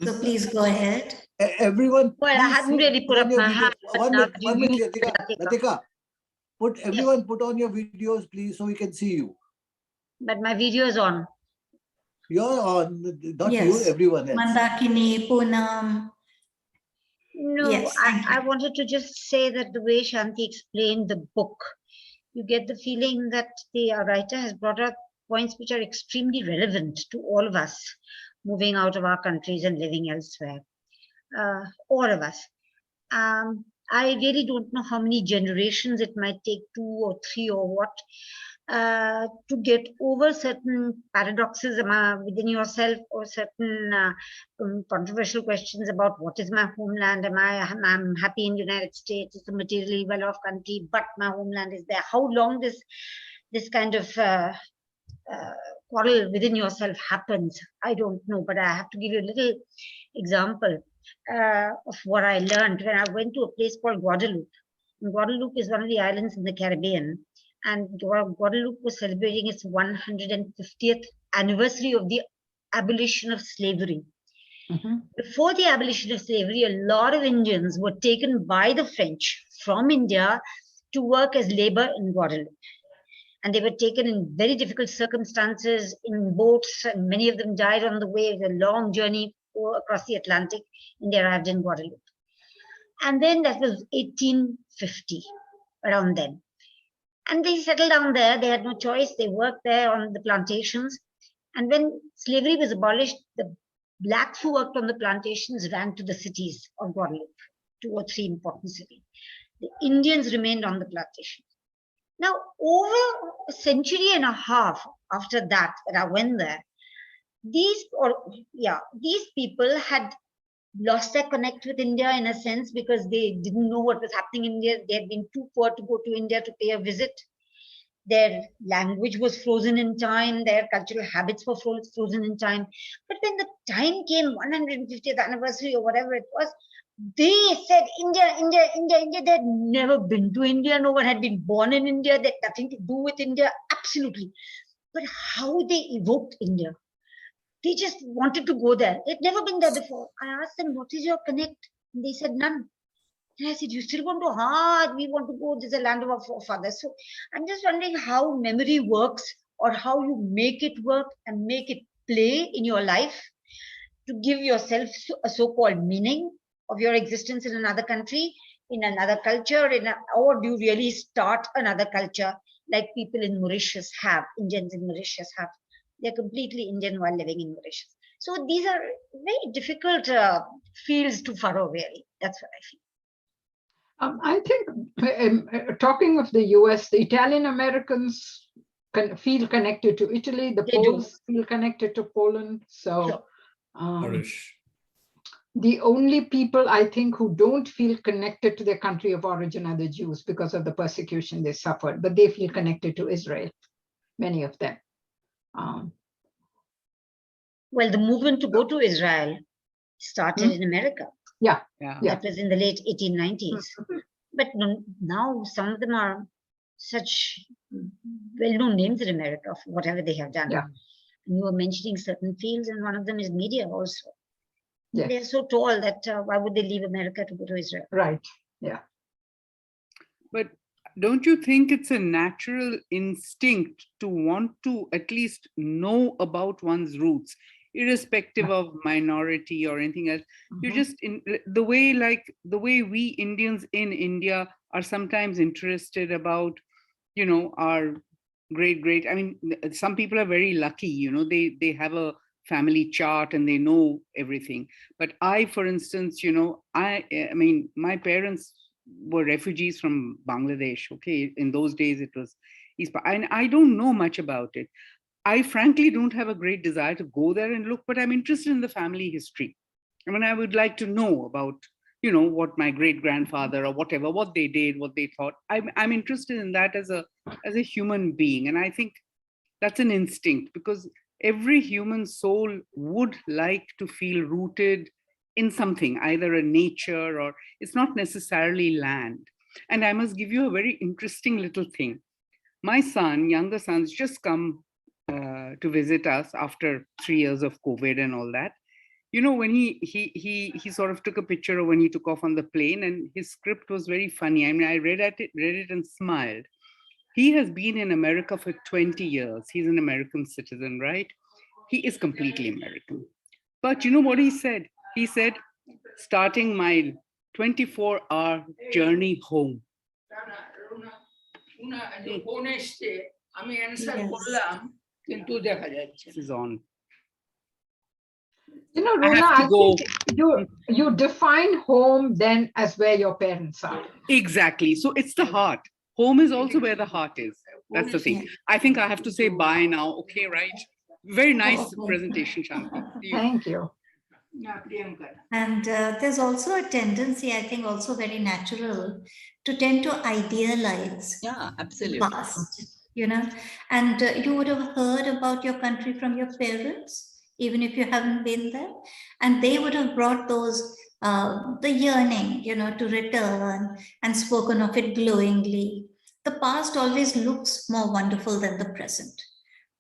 So please go ahead. Everyone, Well, I please hadn't really put on up your my videos. hand. One Now minute, you 1 minute, use Latika. it, Latika, everyone put on your videos, please, so we can see you. But my video is on. You're on, not you, Yes. everyone else. Mandakini, Poonam. No, Yes, thank you. I wanted to just say that the way Shanti explained the book, you get the feeling that the writer has brought out points which are extremely relevant to all of us moving out of our countries and living elsewhere. All of us. I really don't know how many generations it might take, 2 or 3 or what, to get over certain paradoxes within yourself, or certain controversial questions about what is my homeland. I'm happy in the United States, it's a materially well-off country, but my homeland is there. How long this kind of quarrel within yourself happens, I don't know, but I have to give you a little example of what I learned when I went to a place called Guadeloupe. And Guadeloupe is one of the islands in the Caribbean, and Guadeloupe was celebrating its 150th anniversary of the abolition of slavery. Before the abolition of slavery, a lot of Indians were taken by the French from India to work as labor in Guadeloupe. And they were taken in very difficult circumstances in boats, and many of them died on the way. It was a long journey across the Atlantic, and they arrived in Guadeloupe. And then that was 1850, around then. And they settled down there. They had no choice. They worked there on the plantations. And when slavery was abolished, the blacks who worked on the plantations ran to the cities of Guadeloupe, 2 or 3 important cities. The Indians remained on the plantation. Now, over a century and a half after that I went there, these people had lost their connect with India in a sense, because they didn't know what was happening in India. They had been too poor to go to India to pay a visit. Their language was frozen in time. Their cultural habits were frozen in time. But when the time came, 150th anniversary or whatever it was, they said, India, India, India, India. They had never been to India. No one had been born in India. They had nothing to do with India. Absolutely. But how they evoked India. They just wanted to go there. They'd never been there before. I asked them, what is your connect? And they said, none. And I said, you still want to? We want to go. This is a land of our forefathers. So I'm just wondering how memory works, or how you make it work and make it play in your life to give yourself a so-called meaning of your existence in another country, in another culture, or do you really start another culture like people in Mauritius have, Indians in Mauritius have? They're completely Indian while living in Mauritius. So these are very difficult fields to furrow, really. That's what I feel. I think, talking of the US, the Italian Americans feel connected to Italy, the Poles feel connected to Poland. So the only people I think who don't feel connected to their country of origin are the Jews, because of the persecution they suffered, but they feel connected to Israel, many of them. Well, the movement to go to Israel started in America. Yeah. That was in the late 1890s. But now some of them are such well-known names in America for whatever they have done. Yeah. And you were mentioning certain fields, and one of them is media also. Yes. They're so tall that why would they leave America to go to Israel? Right. Yeah. But don't you think it's a natural instinct to want to at least know about one's roots, irrespective of minority or anything else? You just, in the way we Indians in India are sometimes interested about, our great, I mean, some people are very lucky, they have a family chart and they know everything. But I, for instance, I mean, my parents were refugees from Bangladesh. Okay, in those days it was East, and I don't know much about it. I frankly don't have a great desire to go there and look, but I'm interested in the family history. I mean, I would like to know about, what my great grandfather or whatever, what they did, what they thought. I'm interested in that as a human being, and I think that's an instinct, because every human soul would like to feel rooted in something, either a nature, or it's not necessarily land. And I must give you a very interesting little thing. My younger son's just come to visit us after 3 years of COVID and all that. you know, when he sort of took a picture of when he took off on the plane, and his script was very funny. I mean, I read it and smiled. He has been in America for 20 years. He's an American citizen, right? He is completely American. But you know what he said? He said, starting my 24-hour journey home. This is on. You know, I Runa, have to I go. think you define home then as where your parents are. Exactly. So it's the heart. Home is also where the heart is. That's the thing. I think I have to say bye now. Okay, right? Very nice presentation, Shanti. Thank you. And there's also a tendency, I think, also very natural, to tend to idealize Yeah, the absolutely. past, you know. And you would have heard about your country from your parents, even if you haven't been there, and they would have brought those the yearning, you know, to return and spoken of it glowingly. The past always looks more wonderful than the present,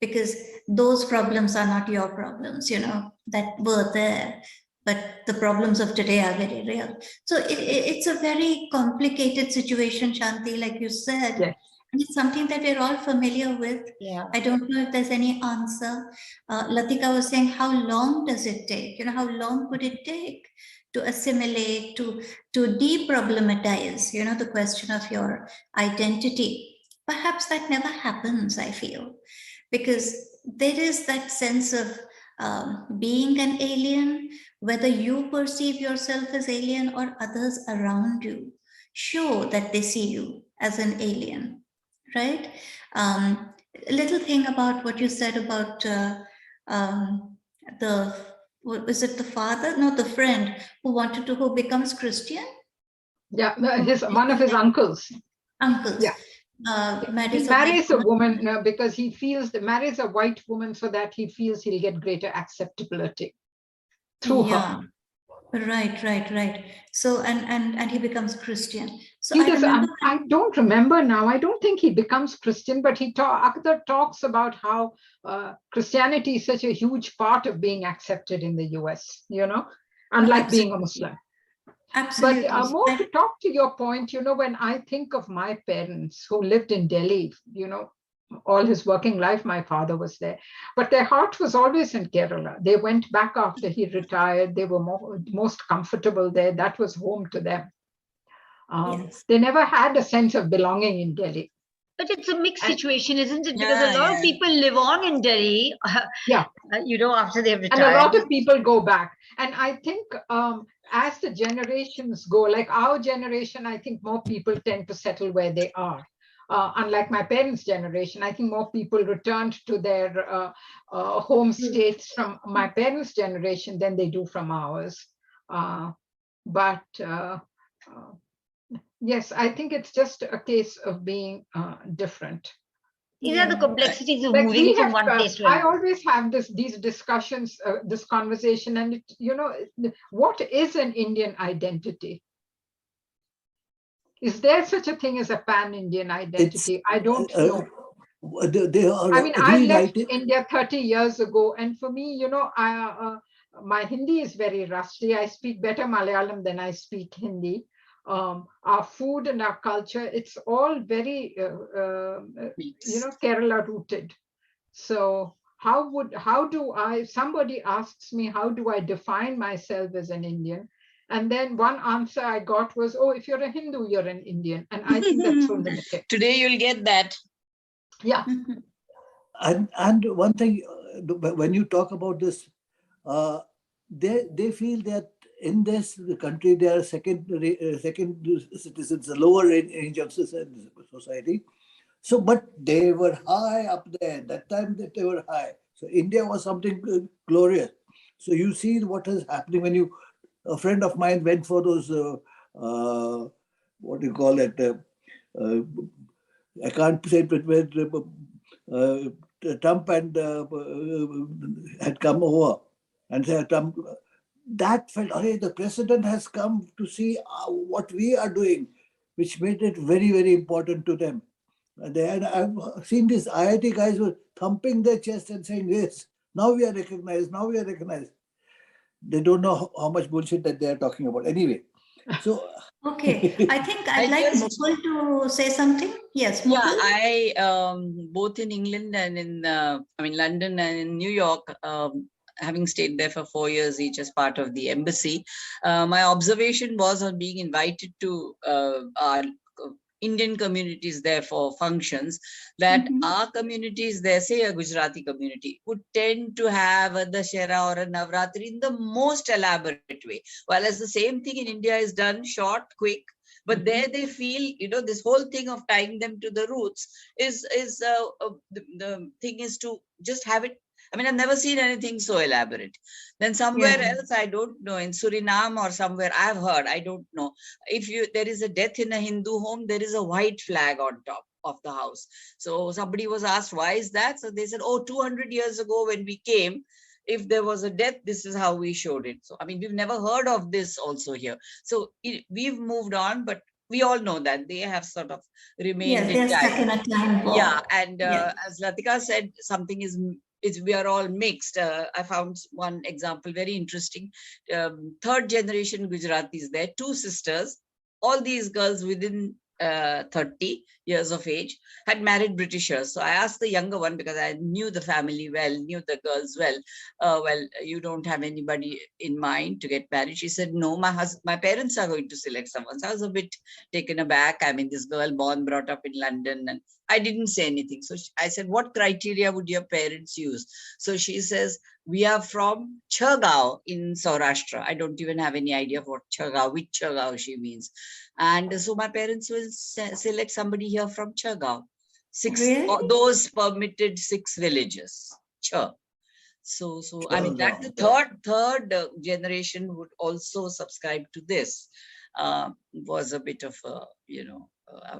because those problems are not your problems, you know, that were there, but the problems of today are very real. So it's a very complicated situation, Shanti, like you said. Yes. And it's something that we're all familiar with. Yeah. I don't know if there's any answer. Latika was saying, how long does it take? You know, how long could it take to assimilate, to deproblematize, you know, the question of your identity? Perhaps that never happens, I feel, because there is that sense of being an alien, whether you perceive yourself as alien or others around you show that they see you as an alien, right? A little thing about what you said about what was it, the father? No, the friend who becomes Christian? Yeah, one of his uncles. Uncles. Yeah. He marries a woman because he feels marries a white woman so that he feels he'll get greater acceptability through her. Right. So and he becomes Christian. So He I does, remember I don't remember now. I don't think he becomes Christian, but Akhtar talks about how Christianity is such a huge part of being accepted in the US, you know, unlike being a Muslim. absolutely. But more to talk to your point, you know, when I think of my parents who lived in Delhi, you know, all his working life, my father was there, but their heart was always in Kerala. They went back after he retired. They were most comfortable there. That was home to them. Yes. They never had a sense of belonging in Delhi. But it's a mixed situation, isn't it? Because Yeah, a lot of yeah. people live on in Delhi, Yeah. you know, after they've And retired. a lot of people go back. And I think as the generations go, like our generation, I think more people tend to settle where they are. Unlike my parents' generation, I think more people returned to their home states from my parents' generation than they do from ours. Yes, I think it's just a case of being different. These are the complexities of Like moving from one place to I another. always have these discussions, this conversation, and you know, what is an Indian identity? Is there such a thing as a pan-Indian identity? I don't know. They are I mean, I left rewriting. India 30 years ago, and for me, you know, my Hindi is very rusty. I speak better Malayalam than I speak Hindi. Our food and our culture, it's all very, you know, Kerala rooted. So somebody asks me, how do I define myself as an Indian? And then one answer I got was, oh, if you're a Hindu, you're an Indian. And I think that's so limited. Today you'll get that. Yeah. And one thing, when you talk about this, they feel that in this country they are second citizens, the lower range of society. So, but they were high up there. That time that they were high. So India was something glorious. So you see what is happening when a friend of mine went for those, what do you call it? I can't say it, but where Trump and had come over and said, Trump, that felt, hey, the president has come to see what we are doing, which made it very, very important to them. And I've seen these IIT guys were thumping their chest and saying, yes, now we are recognized, now we are recognized. they don't know how much bullshit that they are talking about. Anyway, so Okay, I think I'd I like just- Mukul to say something. Yes, Yeah, Mukul. I both in England and in London and in New York, having stayed there for 4 years each as part of the embassy, my observation was on being invited to our Indian communities there for functions, that Mhm. our communities there, say a Gujarati community, would tend to have a Dashera or a Navratri in the most elaborate way. While as the same thing in India is done short, quick, but there they feel, this whole thing of tying them to the roots is the thing is to just have it. I mean, I've never seen anything so elaborate. Then somewhere Yeah. else, I don't know, in Suriname or somewhere, I've heard, I don't know. If there is a death in a Hindu home, there is a white flag on top of the house. So somebody was asked, why is that? So they said, oh, 200 years ago when we came, if there was a death, this is how we showed it. So, I mean, we've never heard of this also here. So we've moved on, but we all know that they have sort of remained Yes, they're stuck intact. in a time bomb. Yeah, and Yeah. as Latika said, something is we are all mixed. I found one example very interesting. Third generation Gujaratis there, 2 sisters, all these girls within 30 years of age had married Britishers. So I asked the younger one, because I knew the family well, knew the girls well. Well, you don't have anybody in mind to get married? She said, no, my parents are going to select someone. So I was a bit taken aback. I mean, this girl born, brought up in London, and I didn't say anything. So I said, what criteria would your parents use? So she says, we are from Chagaon in Saurashtra. I don't even have any idea of what Chagaon, which Chagaon she means. And so my parents will select somebody here from Chagaon. 6, Really? those permitted 6 villages. Chag. So I mean, that the third generation would also subscribe to this. Was a bit of a,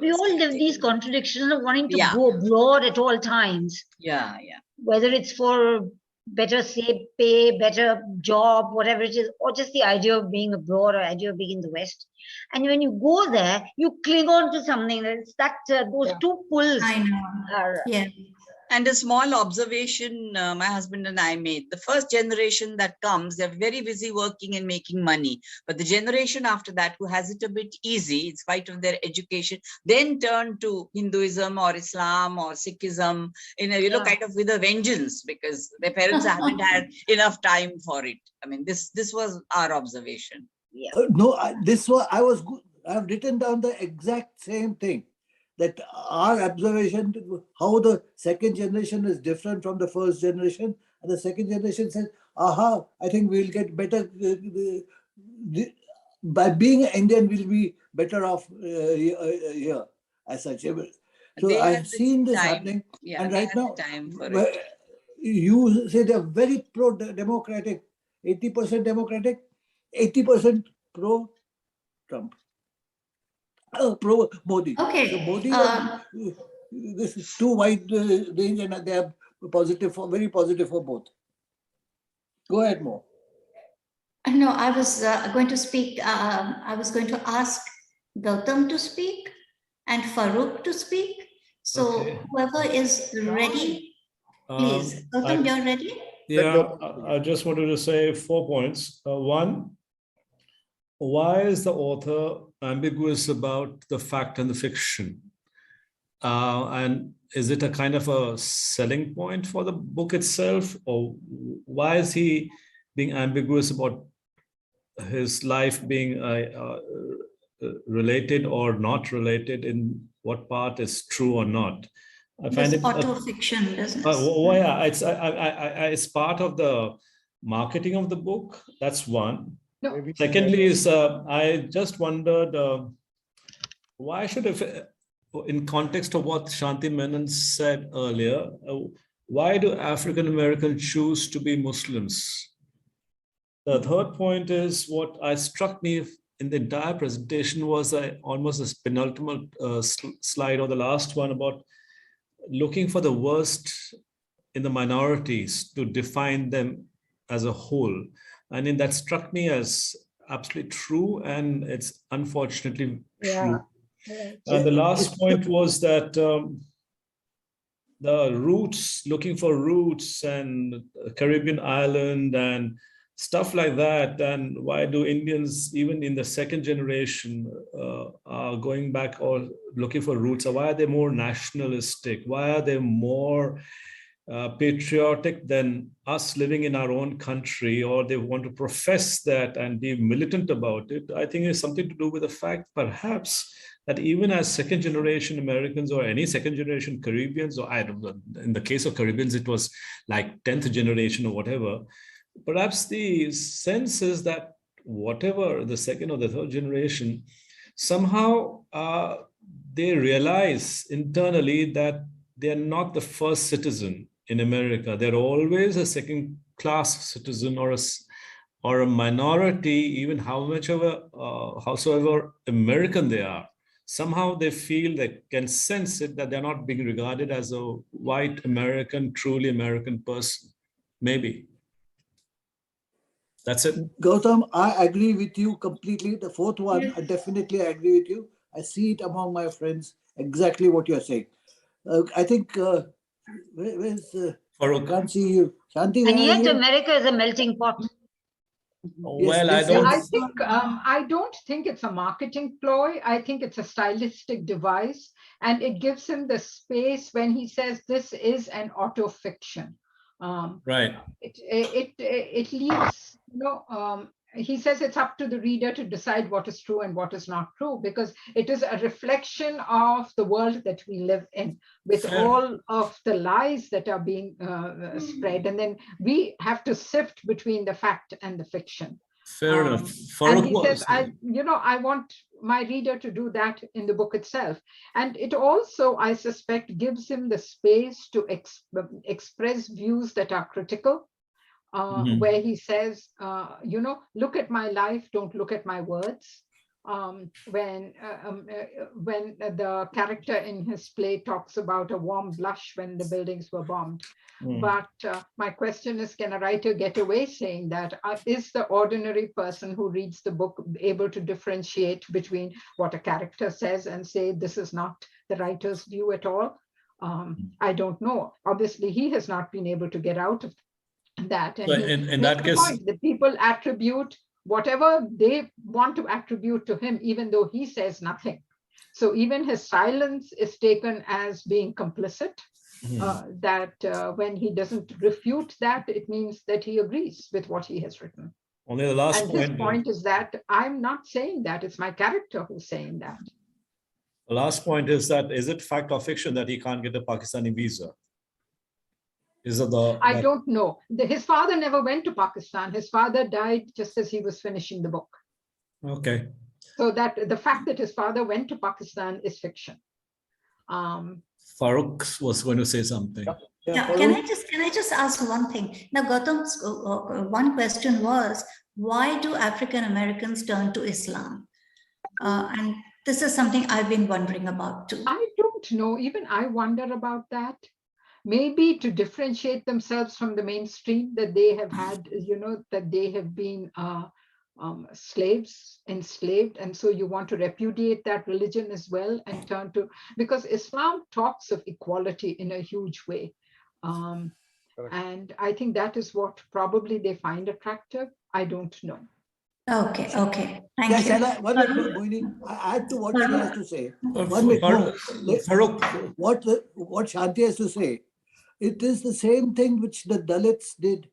We all live these contradictions of wanting to Yeah. go abroad at all times, Yeah. whether it's for better pay, better job, whatever it is, or just the idea of being abroad or idea of being in the West. And when you go there, you cling on to something. That's those two pulls I know. are. Yeah. And a small observation my husband and I made. The first generation that comes, they're very busy working and making money. But the generation after that, who has it a bit easy in spite of their education, then turn to Hinduism or Islam or Sikhism, kind of with a vengeance, because their parents haven't had enough time for it. I mean, this was our observation. Yeah. No, I've written down the exact same thing. That our observation, how the second generation is different from the first generation, and the second generation says, aha, I think we'll get better, by being Indian, we'll be better off here, as such. So I've seen this happening, and right now, you say they're very pro-democratic, 80% democratic, 80% pro-Trump. Pro Modi. Okay. So Modi, this is too wide range, and they are very positive for both. Go ahead, Mo. No, I was going to speak. I was going to ask Gautam to speak and Farooq to speak. So Okay. whoever is ready, please. Gautam, you're ready? Yeah, I just wanted to say 4 points. One, why is the author ambiguous about the fact and the fiction? And is it a kind of a selling point for the book itself? Or why is he being ambiguous about his life being related or not related, in what part is true or not? I find This it auto-fiction business. yeah, it's part of the marketing of the book. That's one. No. Secondly is I just wondered why should, in context of what Shanti Menon said earlier, why do African Americans choose to be Muslims? The third point is what struck me in the entire presentation was almost a penultimate slide, or the last one, about looking for the worst in the minorities to define them as a whole. I mean, that struck me as absolutely true, and it's unfortunately true. And the last point was that the roots, looking for roots, and Caribbean island and stuff like that. And why do Indians, even in the second generation, are going back or looking for roots? Or why are they more nationalistic? Why are they more patriotic than us living in our own country, or they want to profess that and be militant about it? I think it's something to do with the fact, perhaps, that even as second generation Americans or any second generation Caribbeans, or I don't know, in the case of Caribbeans, it was like 10th generation or whatever, perhaps the sense is that whatever the second or the third generation, somehow they realize internally that they're not the first citizen in America. They're always a second class citizen or a minority, even howsoever American they are. Somehow they feel, they can sense it, that they're not being regarded as a white American, truly American person. Maybe. That's it. Gautam, I agree with you completely. The fourth one, I definitely agree with you. I see it among my friends, exactly what you're saying. I think, where's, I Farooq. can't see you. Shanti, where And are yet you? America is a melting pot. Well, I yes, don't. I don't think it's a marketing ploy. I think it's a stylistic device, and it gives him the space when he says this is an autofiction. Right. It leaves, he says it's up to the reader to decide what is true and what is not true, because it is a reflection of the world that we live in, with Fair. all of the lies that are being spread. And then we have to sift between the fact and the fiction. Fair enough. And Farooq he says, was- I want my reader to do that in the book itself. And it also, I suspect, gives him the space to express views that are critical. Where he says, look at my life, don't look at my words. When the character in his play talks about a warm blush when the buildings were bombed. But my question is, can a writer get away saying that? Is the ordinary person who reads the book able to differentiate between what a character says and say, this is not the writer's view at all? I don't know. Obviously, he has not been able to get out of that. And So in that case, point that people attribute whatever they want to attribute to him, even though he says nothing. So even his silence is taken as being complicit. That when he doesn't refute that, it means that he agrees with what he has written. only the last And point. his point is that I'm not saying that, it's my character who's saying that. The last point is that, is it fact or fiction that he can't get a Pakistani visa? Is it I don't know. His father never went to Pakistan. His father died just as he was finishing the book. Okay. So that the fact that his father went to Pakistan is fiction. Farooq was going to say something. Yeah, can I just ask one thing? Now, Gautam's one question was, why do African Americans turn to Islam? And this is something I've been wondering about too. I don't know. Even I wonder about that. Maybe to differentiate themselves from the mainstream, that they have had, that they have been slaves, enslaved. And so you want to repudiate that religion as well and turn to, because Islam talks of equality in a huge way. And I think that is what probably they find attractive. I don't know. Okay. Thank Yeah, you. shall I, one minute, Moini, I add to what she has to say. 1 minute. Farooq. What Shanti has to say. It is the same thing which the Dalits did.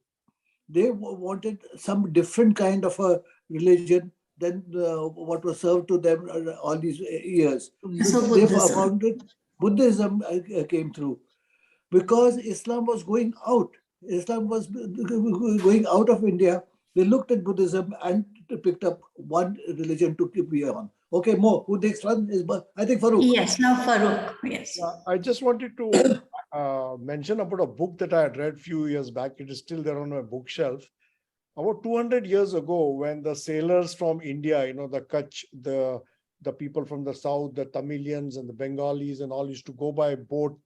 They wanted some different kind of a religion than what was served to them all these years. So They found it, Buddhism came through because Islam was going out. Islam was going out of India. They looked at Buddhism and picked up one religion to keep on. Okay, Mo, who next one is, I think Farooq. Yes, now Farooq, yes. I just wanted to mention about a book that I had read a few years back. It is still there on my bookshelf. About 200 years ago, when the sailors from India, the Kutch, the people from the south, the Tamilians and the Bengalis and all used to go by boat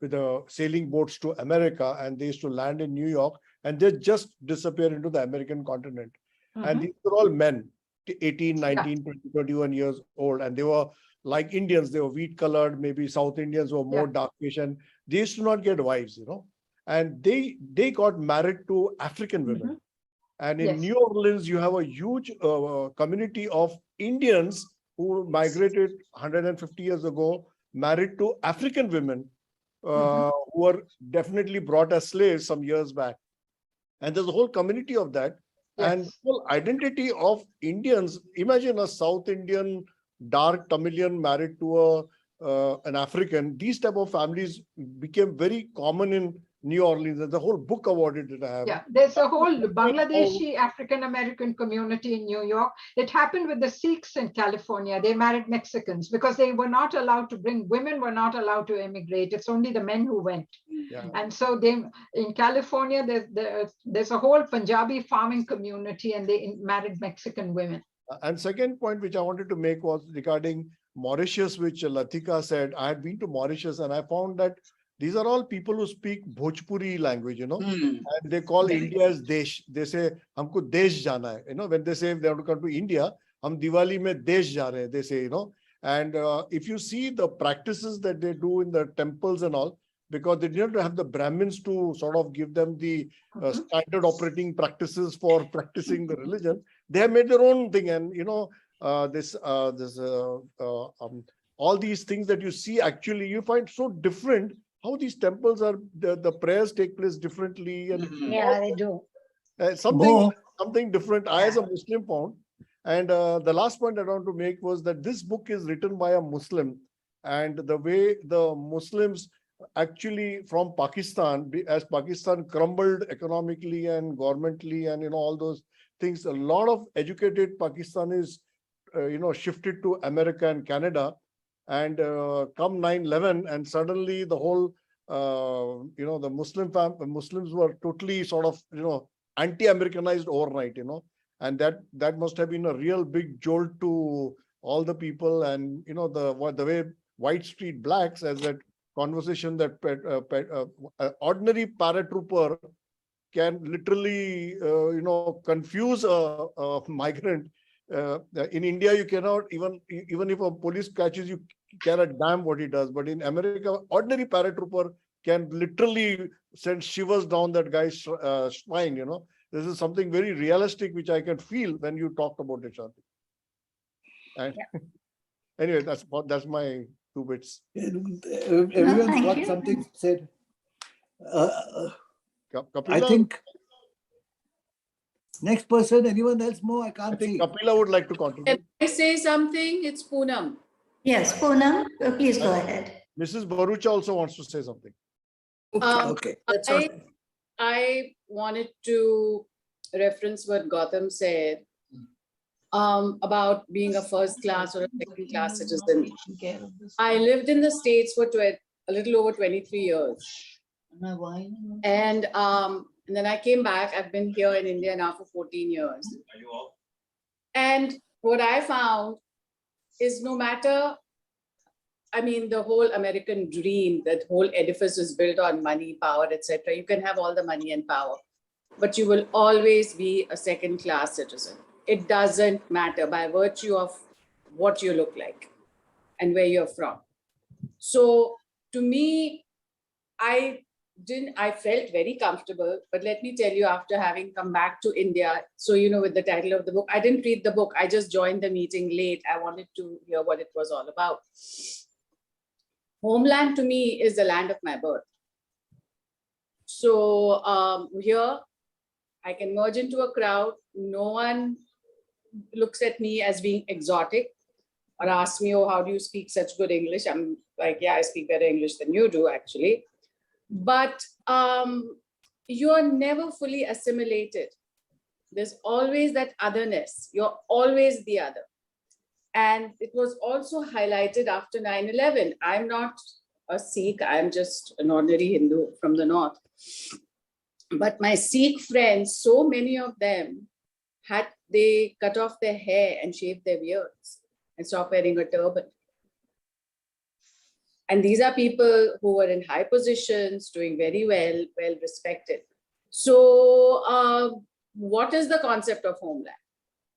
with the sailing boats to America, and they used to land in New York, and they just disappear into the American continent. And these were all men, 18, 19, 20, 21 years old, and they were like Indians. They were wheat colored. Maybe South Indians were more darkish, and they used to not get wives, and they got married to African women. And in Yes. New Orleans, you have a huge community of Indians who migrated 150 years ago, married to African women who were definitely brought as slaves some years back. And there's a whole community of that. And the Yes. whole identity of Indians, imagine a South Indian, dark Tamilian married to an African. These type of families became very common in New Orleans. There's a whole book about it that I have. Yeah, there's a whole Bangladeshi African American community in New York. It happened with the Sikhs in California. They married Mexicans because they were not allowed to bring, women were not allowed to immigrate. It's only the men who went. Yeah. And so they, in California, there's a whole Punjabi farming community, and they married Mexican women. And second point which I wanted to make was regarding Mauritius, which Latika said. I had been to Mauritius and I found that these are all people who speak Bhojpuri language, you know, and they call India as Desh. They say, "Humko Desh jana hai." You know, when they say they have to come to India, "Hum Diwali mein Desh ja rahe hain," they say, you know. And if you see the practices that they do in the temples and all, because they didn't have the Brahmins to sort of give them the standard operating practices for practicing the religion, they have made their own thing. And, you know, all these things that you see, actually, you find so different. How these temples are, the prayers take place differently, and Yeah, they do. something different. I, as a Muslim, found. And the last point I want to make was that this book is written by a Muslim, and the way the Muslims actually from Pakistan, as Pakistan crumbled economically and governmentally, and you know all those things, a lot of educated Pakistanis, you know, shifted to America and Canada. And come 9/11, and suddenly the whole, you know, the Muslims were totally sort of, you know, anti-Americanized overnight, you know, and that must have been a real big jolt to all the people. And you know, the way White Street Blacks, as that conversation that ordinary paratrooper can literally, you know, confuse a migrant. In India, you cannot even if a police catches you, cannot damn what he does. But in America, ordinary paratrooper can literally send shivers down that guy's spine. You know, this is something very realistic, which I can feel when you talked about it, Shanti. And anyway, that's my 2 bits. Everyone's thank got you. something said. Kapila, I think next person, anyone else more? I I can't think see. Kapila would like to contribute. Can I say something? It's Poonam. Yes, Poonam, please go ahead. Mrs. Barucha also wants to say something. Okay. That's I wanted to reference what Gautam said about being a first class or a second class citizen. I lived in the States for a little over 23 years. And then I came back. I've been here in India now for 14 years. And what I found is no matter, I mean, the whole American dream, that whole edifice is built on money, power, etc. You can have all the money and power, but you will always be a second class citizen. It doesn't matter by virtue of what you look like and where you're from. So to me, I felt very comfortable, but let me tell you, after having come back to India, so, you know, with the title of the book, I didn't read the book. I just joined the meeting late. I wanted to hear what it was all about. Homeland to me is the land of my birth. So here I can merge into a crowd. No one looks at me as being exotic or asks me, oh, how do you speak such good English? I'm like, yeah, I speak better English than you do, actually. But you're never fully assimilated. There's always that otherness. You're always the other. And it was also highlighted after 9/11. I'm not a Sikh. I'm just an ordinary Hindu from the north. But my Sikh friends, so many of them they cut off their hair and shaved their beards and stopped wearing a turban. And these are people who were in high positions, doing very well, well respected. So what is the concept of homeland?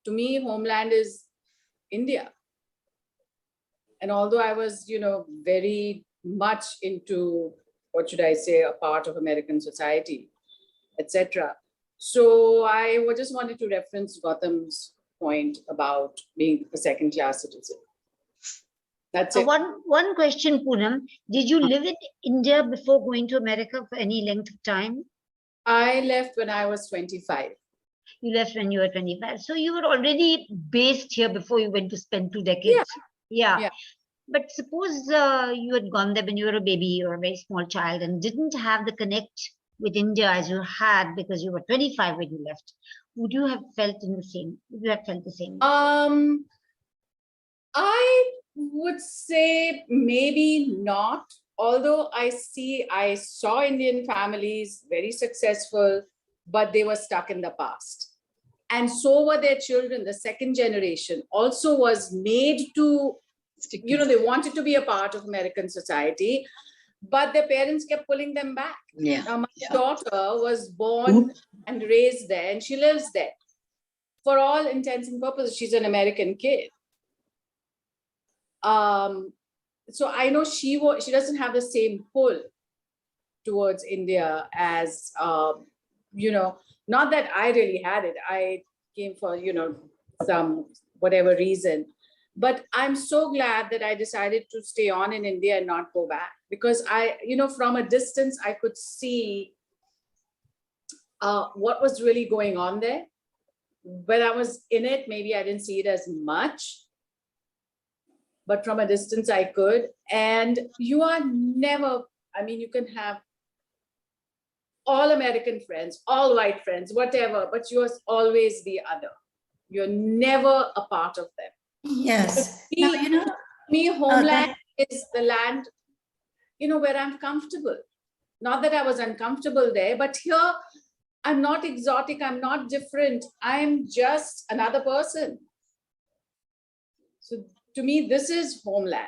To me, homeland is India. And although I was, you know, very much into, what should I say, a part of American society, etc., So I just wanted to reference Gautam's point about being a second-class citizen. That's it. One question, Poonam. Did you live in India before going to America for any length of time? I left when I was 25. You left when you were 25. So you were already based here before you went to spend 2 decades. Yeah. But suppose you had gone there when you were a baby or a very small child and didn't have the connect with India as you had because you were 25 when you left. Would you have felt the same? I would say maybe not. Although I saw Indian families very successful, but they were stuck in the past. And so were their children. The second generation also was made to, they wanted to be a part of American society, but their parents kept pulling them back. Now, my daughter was born and raised there, and she lives there. For all intents and purposes, she's an American kid. So I know she doesn't have the same pull towards India as, not that I really had it. I came for, some whatever reason. But I'm so glad that I decided to stay on in India and not go back, because from a distance, I could see what was really going on there. When I was in it, maybe I didn't see it as much, but from a distance I could. And you are never, you can have all American friends, all white friends, whatever, but you are always the other. You're never a part of them. Yes. Homeland is the land, where I'm comfortable. Not that I was uncomfortable there, but here I'm not exotic, I'm not different. I'm just another person. So to me, this is homeland.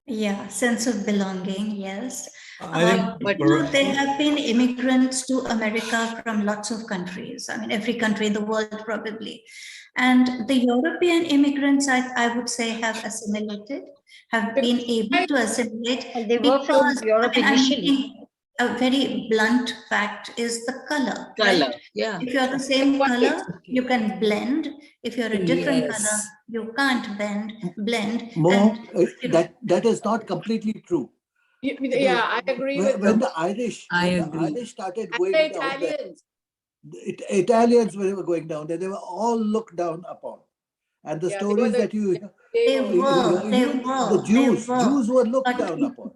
Yeah, sense of belonging, yes. But there have been immigrants to America from lots of countries. Every country in the world probably. And the European immigrants, I would say, have assimilated, have been able to assimilate. They were from Europe initially. A very blunt fact is the color. Color, yeah. If you're the same color, you can blend. If you're a different color, you can't blend. More, that is not completely true. Yeah, I agree with when them. the Irish started And going the down there, Italians. Italians were going down there, they were all looked down upon. And the stories that you the Jews were looked down upon.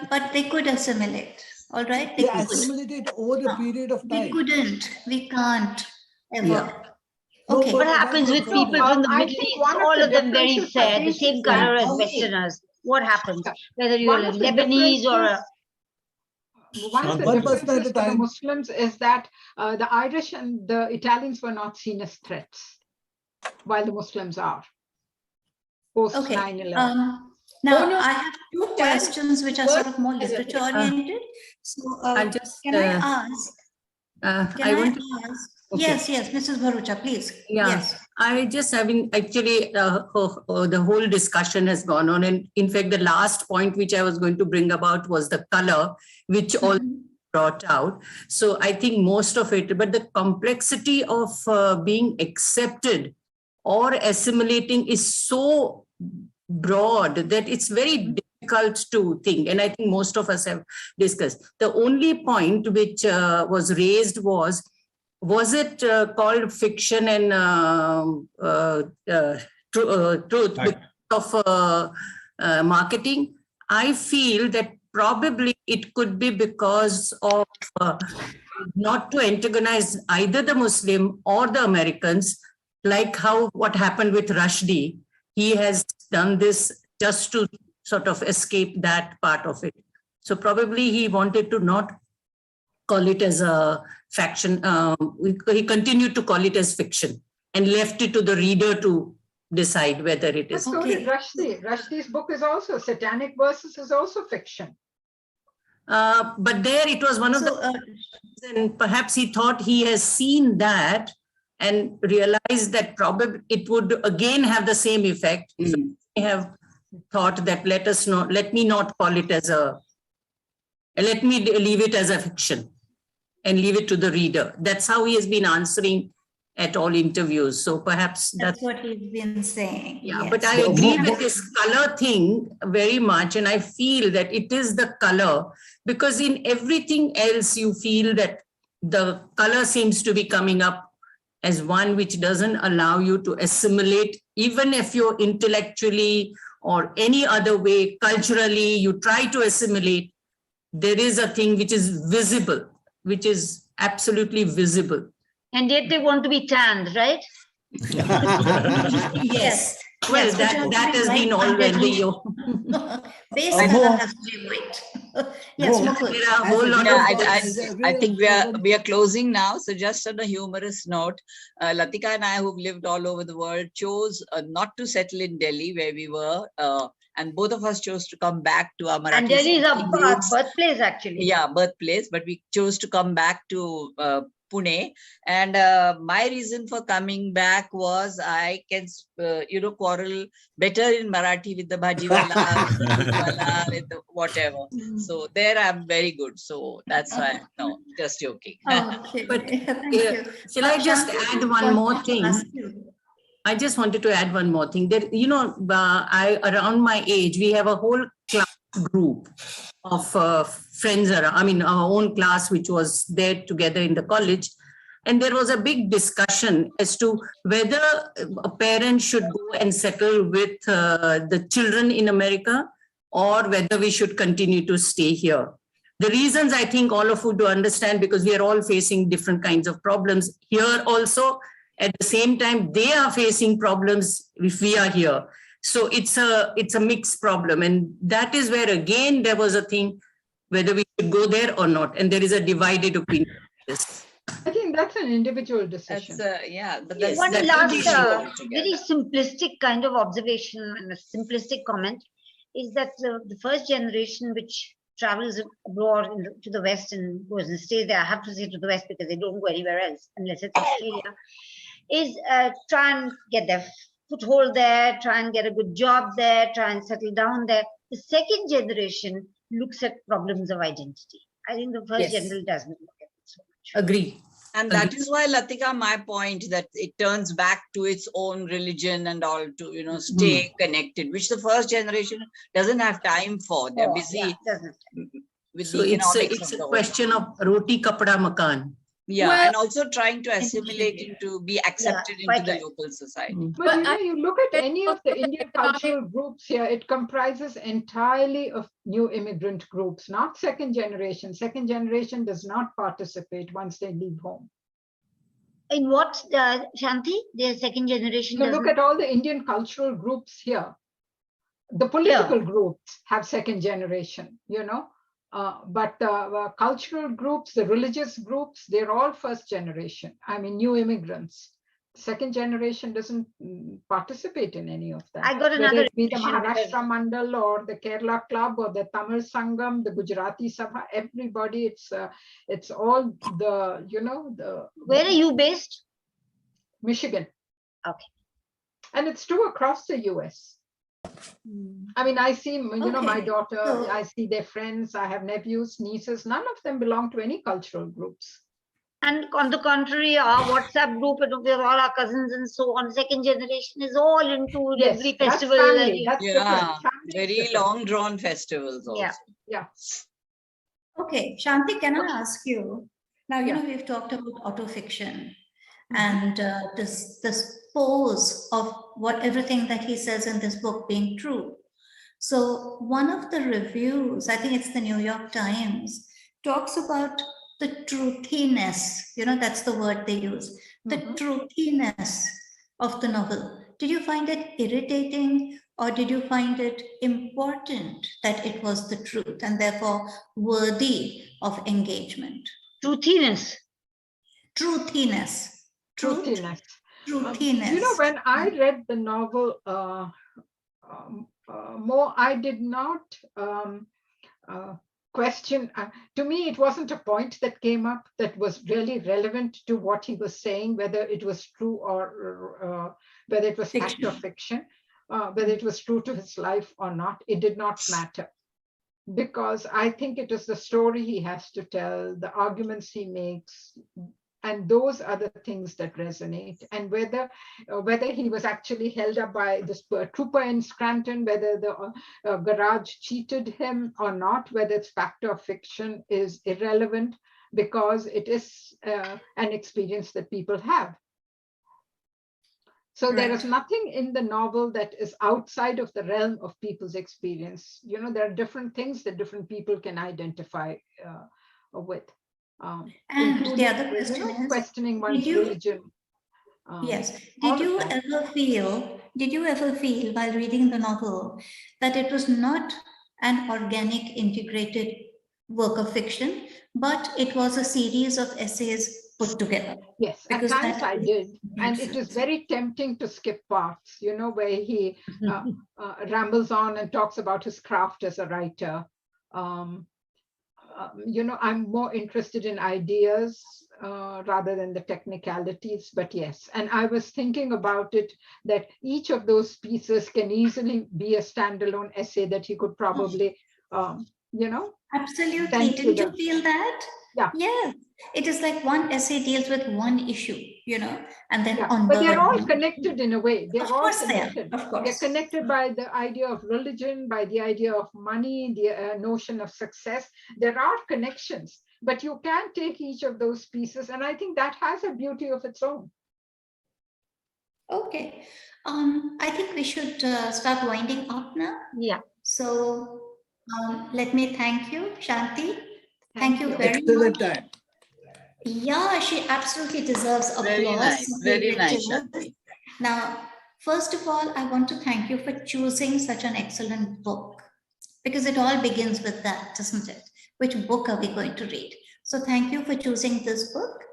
But they could assimilate. All right. They assimilated over a period of time. We can't ever. Yeah. Okay. What happens with people from the Middle East? All of them very fair, the same color as Westerners. What happens? Whether you're a Lebanese or a... One of the differences for the Muslims is that the Irish and the Italians were not seen as threats, while the Muslims are. Post 9/11. Now, I have 2 questions which are sort of more literature oriented. So, can I ask? Yes, Mrs. Bharucha, please. Yeah, yes. I just actually the whole discussion has gone on. And in fact, the last point which I was going to bring about was the color, which all brought out. So I think most of it, but the complexity of being accepted or assimilating is so broad that it's very difficult to think. And I think most of us have discussed. The only point which was raised was it called fiction and truth because of marketing? I feel that probably it could be because of not to antagonize either the Muslim or the Americans, like what happened with Rushdie. He has done this just to sort of escape that part of it. So probably he wanted to not call it as a faction. He continued to call it as fiction and left it to the reader to decide whether it is. So did Rushdie. Rushdie's book is also, Satanic Verses is also fiction. But there it was one of the, and perhaps he thought he has seen that and realized that probably it would again have the same effect. So he have thought that let me not call it as let me leave it as a fiction. and leave it to the reader. That's how he has been answering at all interviews. So perhaps That's what he's been saying. yeah, yes. but I agree with this color thing very much. And I feel that it is the color, because in everything else, you feel that the color seems to be coming up as one which doesn't allow you to assimilate, even if you're intellectually or any other way, culturally, you try to assimilate. There is a thing which is visible, which is absolutely visible. And yet they want to be tanned, right? Yes. Well, Yes, that has been already. Base More- color has to be white. Yes, There Mukul. are a whole lot Yeah, of I think we are closing now. So just on a humorous note, Latika and I, who've lived all over the world, chose not to settle in Delhi where we were, and both of us chose to come back to our Marathi And Delhi is speaking our roots. birthplace, actually. Yeah, birthplace, but we chose to come back to Pune. And my reason for coming back was I can, quarrel better in Marathi with the bhajiwala, with the fruitwala, with the whatever. So there I'm very good. So that's why, no, just joking. Okay. But, Thank you. Shall I just Shanti, add one more wanted to thing? ask you. I just wanted to add one more thing. There, around my age, we have a whole class group of friends around. I mean, our own class, which was there together in the college. And there was a big discussion as to whether a parent should go and settle with the children in America, or whether we should continue to stay here. The reasons I think all of you do understand, because we are all facing different kinds of problems here also. At the same time, they are facing problems if we are here. So it's a mixed problem. And that is where, again, there was a thing whether we should go there or not. And there is a divided opinion on this. I think that's an individual decision. That's, yeah, but Yes, that's One that's last, the issue altogether. very simplistic kind of observation and a simplistic comment is that the first generation which travels abroad to the West and goes and stays there, I have to say to the West because they don't go anywhere else unless it's Australia, is try and get their foothold there, try and get a good job there, try and settle down there. The second generation looks at problems of identity. I think the first Yes. generation doesn't look at it so much. Agree. And that is why, Latika, my point that it turns back to its own religion and all to, stay connected, which the first generation doesn't have time for. They're busy Yeah, doesn't. with So the it's economics of a the question of roti kapda makan. Yeah, Well, and also trying to assimilate to be accepted into quite the right. local society. But But you look at any of the Indian economic- cultural groups here, it comprises entirely of new immigrant groups, not second generation. Second generation does not participate once they leave home. In what, Shanti? The second generation You look doesn't. at all the Indian cultural groups here. The political groups have second generation, but cultural groups, the religious groups, they're all first generation. I mean, new immigrants. Second generation doesn't participate in any of that. I got Whether another it be the impression because- Maharashtra Mandal or the Kerala Club or the Tamil Sangam, the Gujarati Sabha, everybody, it's all the Where are you based? Michigan. Okay. And it's true across the US. I mean, I see, my Okay, daughter, so- I see their friends, I have nephews, nieces, none of them belong to any cultural groups. And on the contrary, our WhatsApp group, we're all our cousins and so on. Second generation is all into Yes, every that's festival. family, that's Yeah, different. Family is very different. long drawn festivals also. Yeah. Okay, Shanti, can I ask you? Now, Yeah. we've talked about autofiction and this pose of what everything that he says in this book being true. So one of the reviews, I think it's the New York Times, talks about the truthiness, that's the word they use, the truthiness of the novel. Did you find it irritating, or did you find it important that it was the truth and therefore worthy of engagement? Truthiness. Truthiness. Truth, Truthiness. truthiness. When I read the novel more, I did not question. To me, it wasn't a point that came up that was really relevant to what he was saying, whether it was true or whether it was fact or fiction, whether it was true to his life or not. It did not matter. because I think it is the story he has to tell, the arguments he makes, and those are the things that resonate. And whether he was actually held up by this trooper in Scranton, whether the garage cheated him or not, whether it's fact or fiction is irrelevant, because it is an experience that people have. So there is Right. nothing in the novel that is outside of the realm of people's experience. You know, there are different things that different people can identify with. And Including, the other question is, questioning did one's you, religion. yes, all did of you that. ever feel while reading the novel that it was not an organic, integrated work of fiction, but it was a series of essays put together? Yes, at Because times that I is did. And it is excellent. very tempting to skip parts, you know, where he rambles on and talks about his craft as a writer. You know, I'm more interested in ideas rather than the technicalities, but yes. And I was thinking about it, that each of those pieces can easily be a standalone essay that he could probably, you know, Absolutely. send to Didn't you the, feel that? yeah. Yes. It is like one essay deals with one issue, you know, and then Yeah, on but the they're all connected in a way. They're Of all course they are. connected. Of They're course. connected by the idea of religion, by the idea of money, the notion of success. There are connections, but you can take each of those pieces, and I think that has a beauty of its own. Okay. I think we should start winding up now. Yeah. So let me thank you, Shanti. Thank you very Excellent much. time. Yeah, she absolutely deserves applause. Very nice, very Give it nice, to her. Shanti. Now, first of all, I want to thank you for choosing such an excellent book, because it all begins with that, doesn't it? Which book are we going to read? So thank you for choosing this book.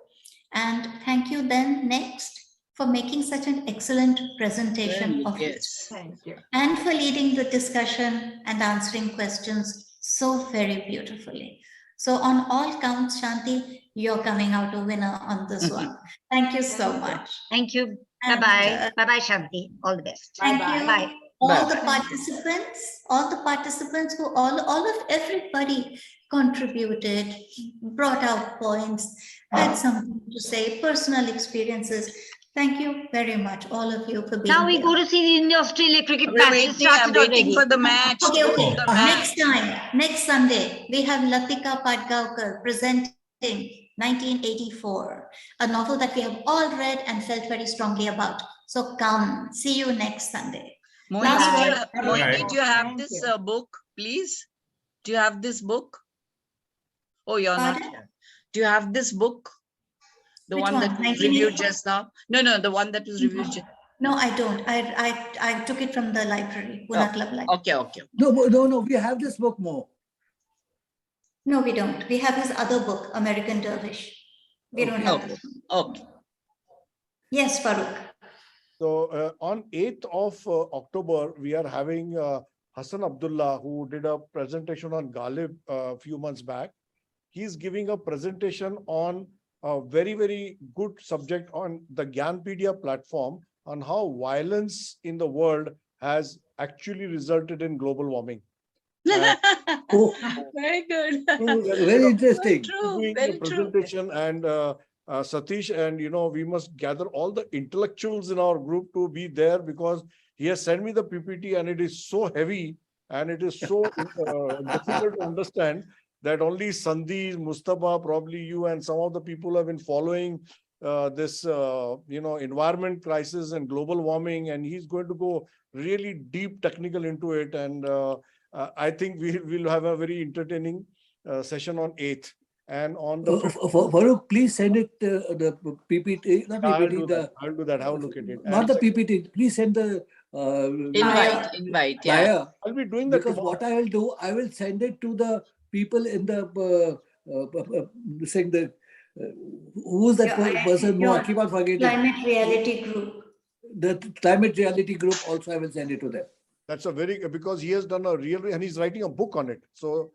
And thank you then next for making such an excellent presentation of it. Yes. Thank you. And for leading the discussion and answering questions so very beautifully. So on all counts, Shanti, you're coming out a winner on this one. Thank you so much. Thank you. And, Bye-bye. Bye-bye, Shanti. All the best. Thank Bye-bye. you. Bye. All the Bye-bye. participants who all of everybody contributed, brought out points, had something to say, personal experiences. Thank you very much, all of you, for being Now we here. go to see the India-Australia cricket We're match. It waiting, I'm started waiting already. for the match. Okay, to okay. see the match. Next time, next Sunday, we have Latika Padgaonkar presenting 1984, a novel that we have all read and felt very strongly about. So come, see you next Sunday. Last word. Mohini, do you have Thank this you. book, please? Do you have this book? Oh, you're not Pardon? here. Do you have this book? The Which one that one? was reviewed 1984? just now? No, the one that was reviewed just No, I don't. I took it from the library, Pune Club Library. Okay. No, we have this book more. No, we don't. We have his other book, American Dervish. We don't have this one. Okay. Yes, Farooq. So on 8th of October, we are having Hassan Abdullah, who did a presentation on Ghalib a few months back. He's giving a presentation on a very, very good subject on the Gyanpedia platform on how violence in the world has actually resulted in global warming. Oh, Very good. very interesting. True, Doing the very true. presentation, and Satish, and we must gather all the intellectuals in our group to be there, because he has sent me the PPT and it is so heavy and it is so difficult to understand that only Sandhi, Mustafa, probably you and some of the people have been following this environment crisis and global warming, and he's going to go really deep technical into it, and I think we will have a very entertaining session on 8th. And on the 5th, Farooq, please send it the PPT, not I'll PPT, do that. I'll do that. Have a look at it. not And the PPT. Please send the Invite, yeah. flyer. I'll be doing that Because tomorrow. what I will do, I will send it to the people in the saying the who's that person? No, I keep on forgetting. Climate Reality Group. The climate reality group also, I will send it to them. That's a very, because he has done a real, and he's writing a book on it. So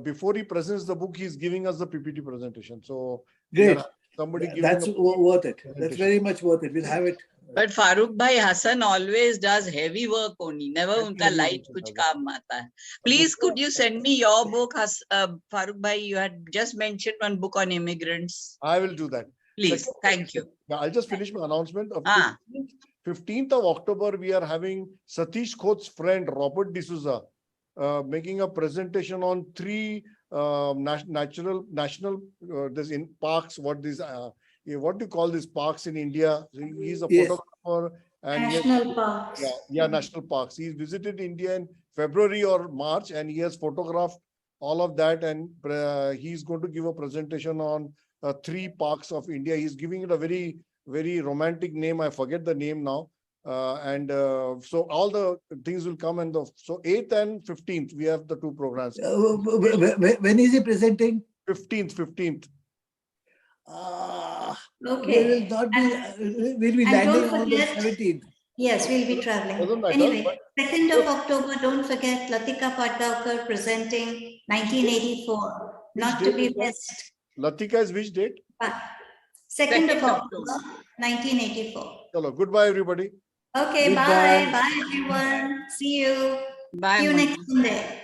before he presents the book, he's giving us the PPT presentation. So Great. somebody giving That's a worth it. That's presentation. very much worth it. We'll have it But Farooq Bhai Hassan always does heavy work only. Never Heavy, unka heavy light work kuch होता है. kaam aata hai. Please, could you send me your book, Farooq Bhai? You had just mentioned one book on immigrants. I will do that. Please, thank you. Yeah, I'll just finish my announcement. Of Ah. 15th of October, we are having Satish Khote's friend, Robert D'Souza, making a presentation on 3 national this in parks. What do you call these parks in India? He's a Yes. photographer. And National parks. Yeah, national parks. He's visited India in February or March, and he has photographed all of that. And he's going to give a presentation on 3 parks of India. He's giving it a very, very romantic name. I forget the name now. So all the things will come. And so 8th and 15th, we have the 2 programs. When is he presenting? 15th. Okay. We will not be. We'll be and landing don't on the forget- 17th. Yes, we'll be traveling. Doesn't matter, Anyway, but- 2nd of October, don't forget Latika Patgaonkar presenting 1984. Not to date be is that? missed. Latika is which date? 2nd of 2nd October, 1984. Hello, goodbye, everybody. Okay, Goodbye. bye. Bye, everyone. See you. Bye, See you Mona. next Sunday.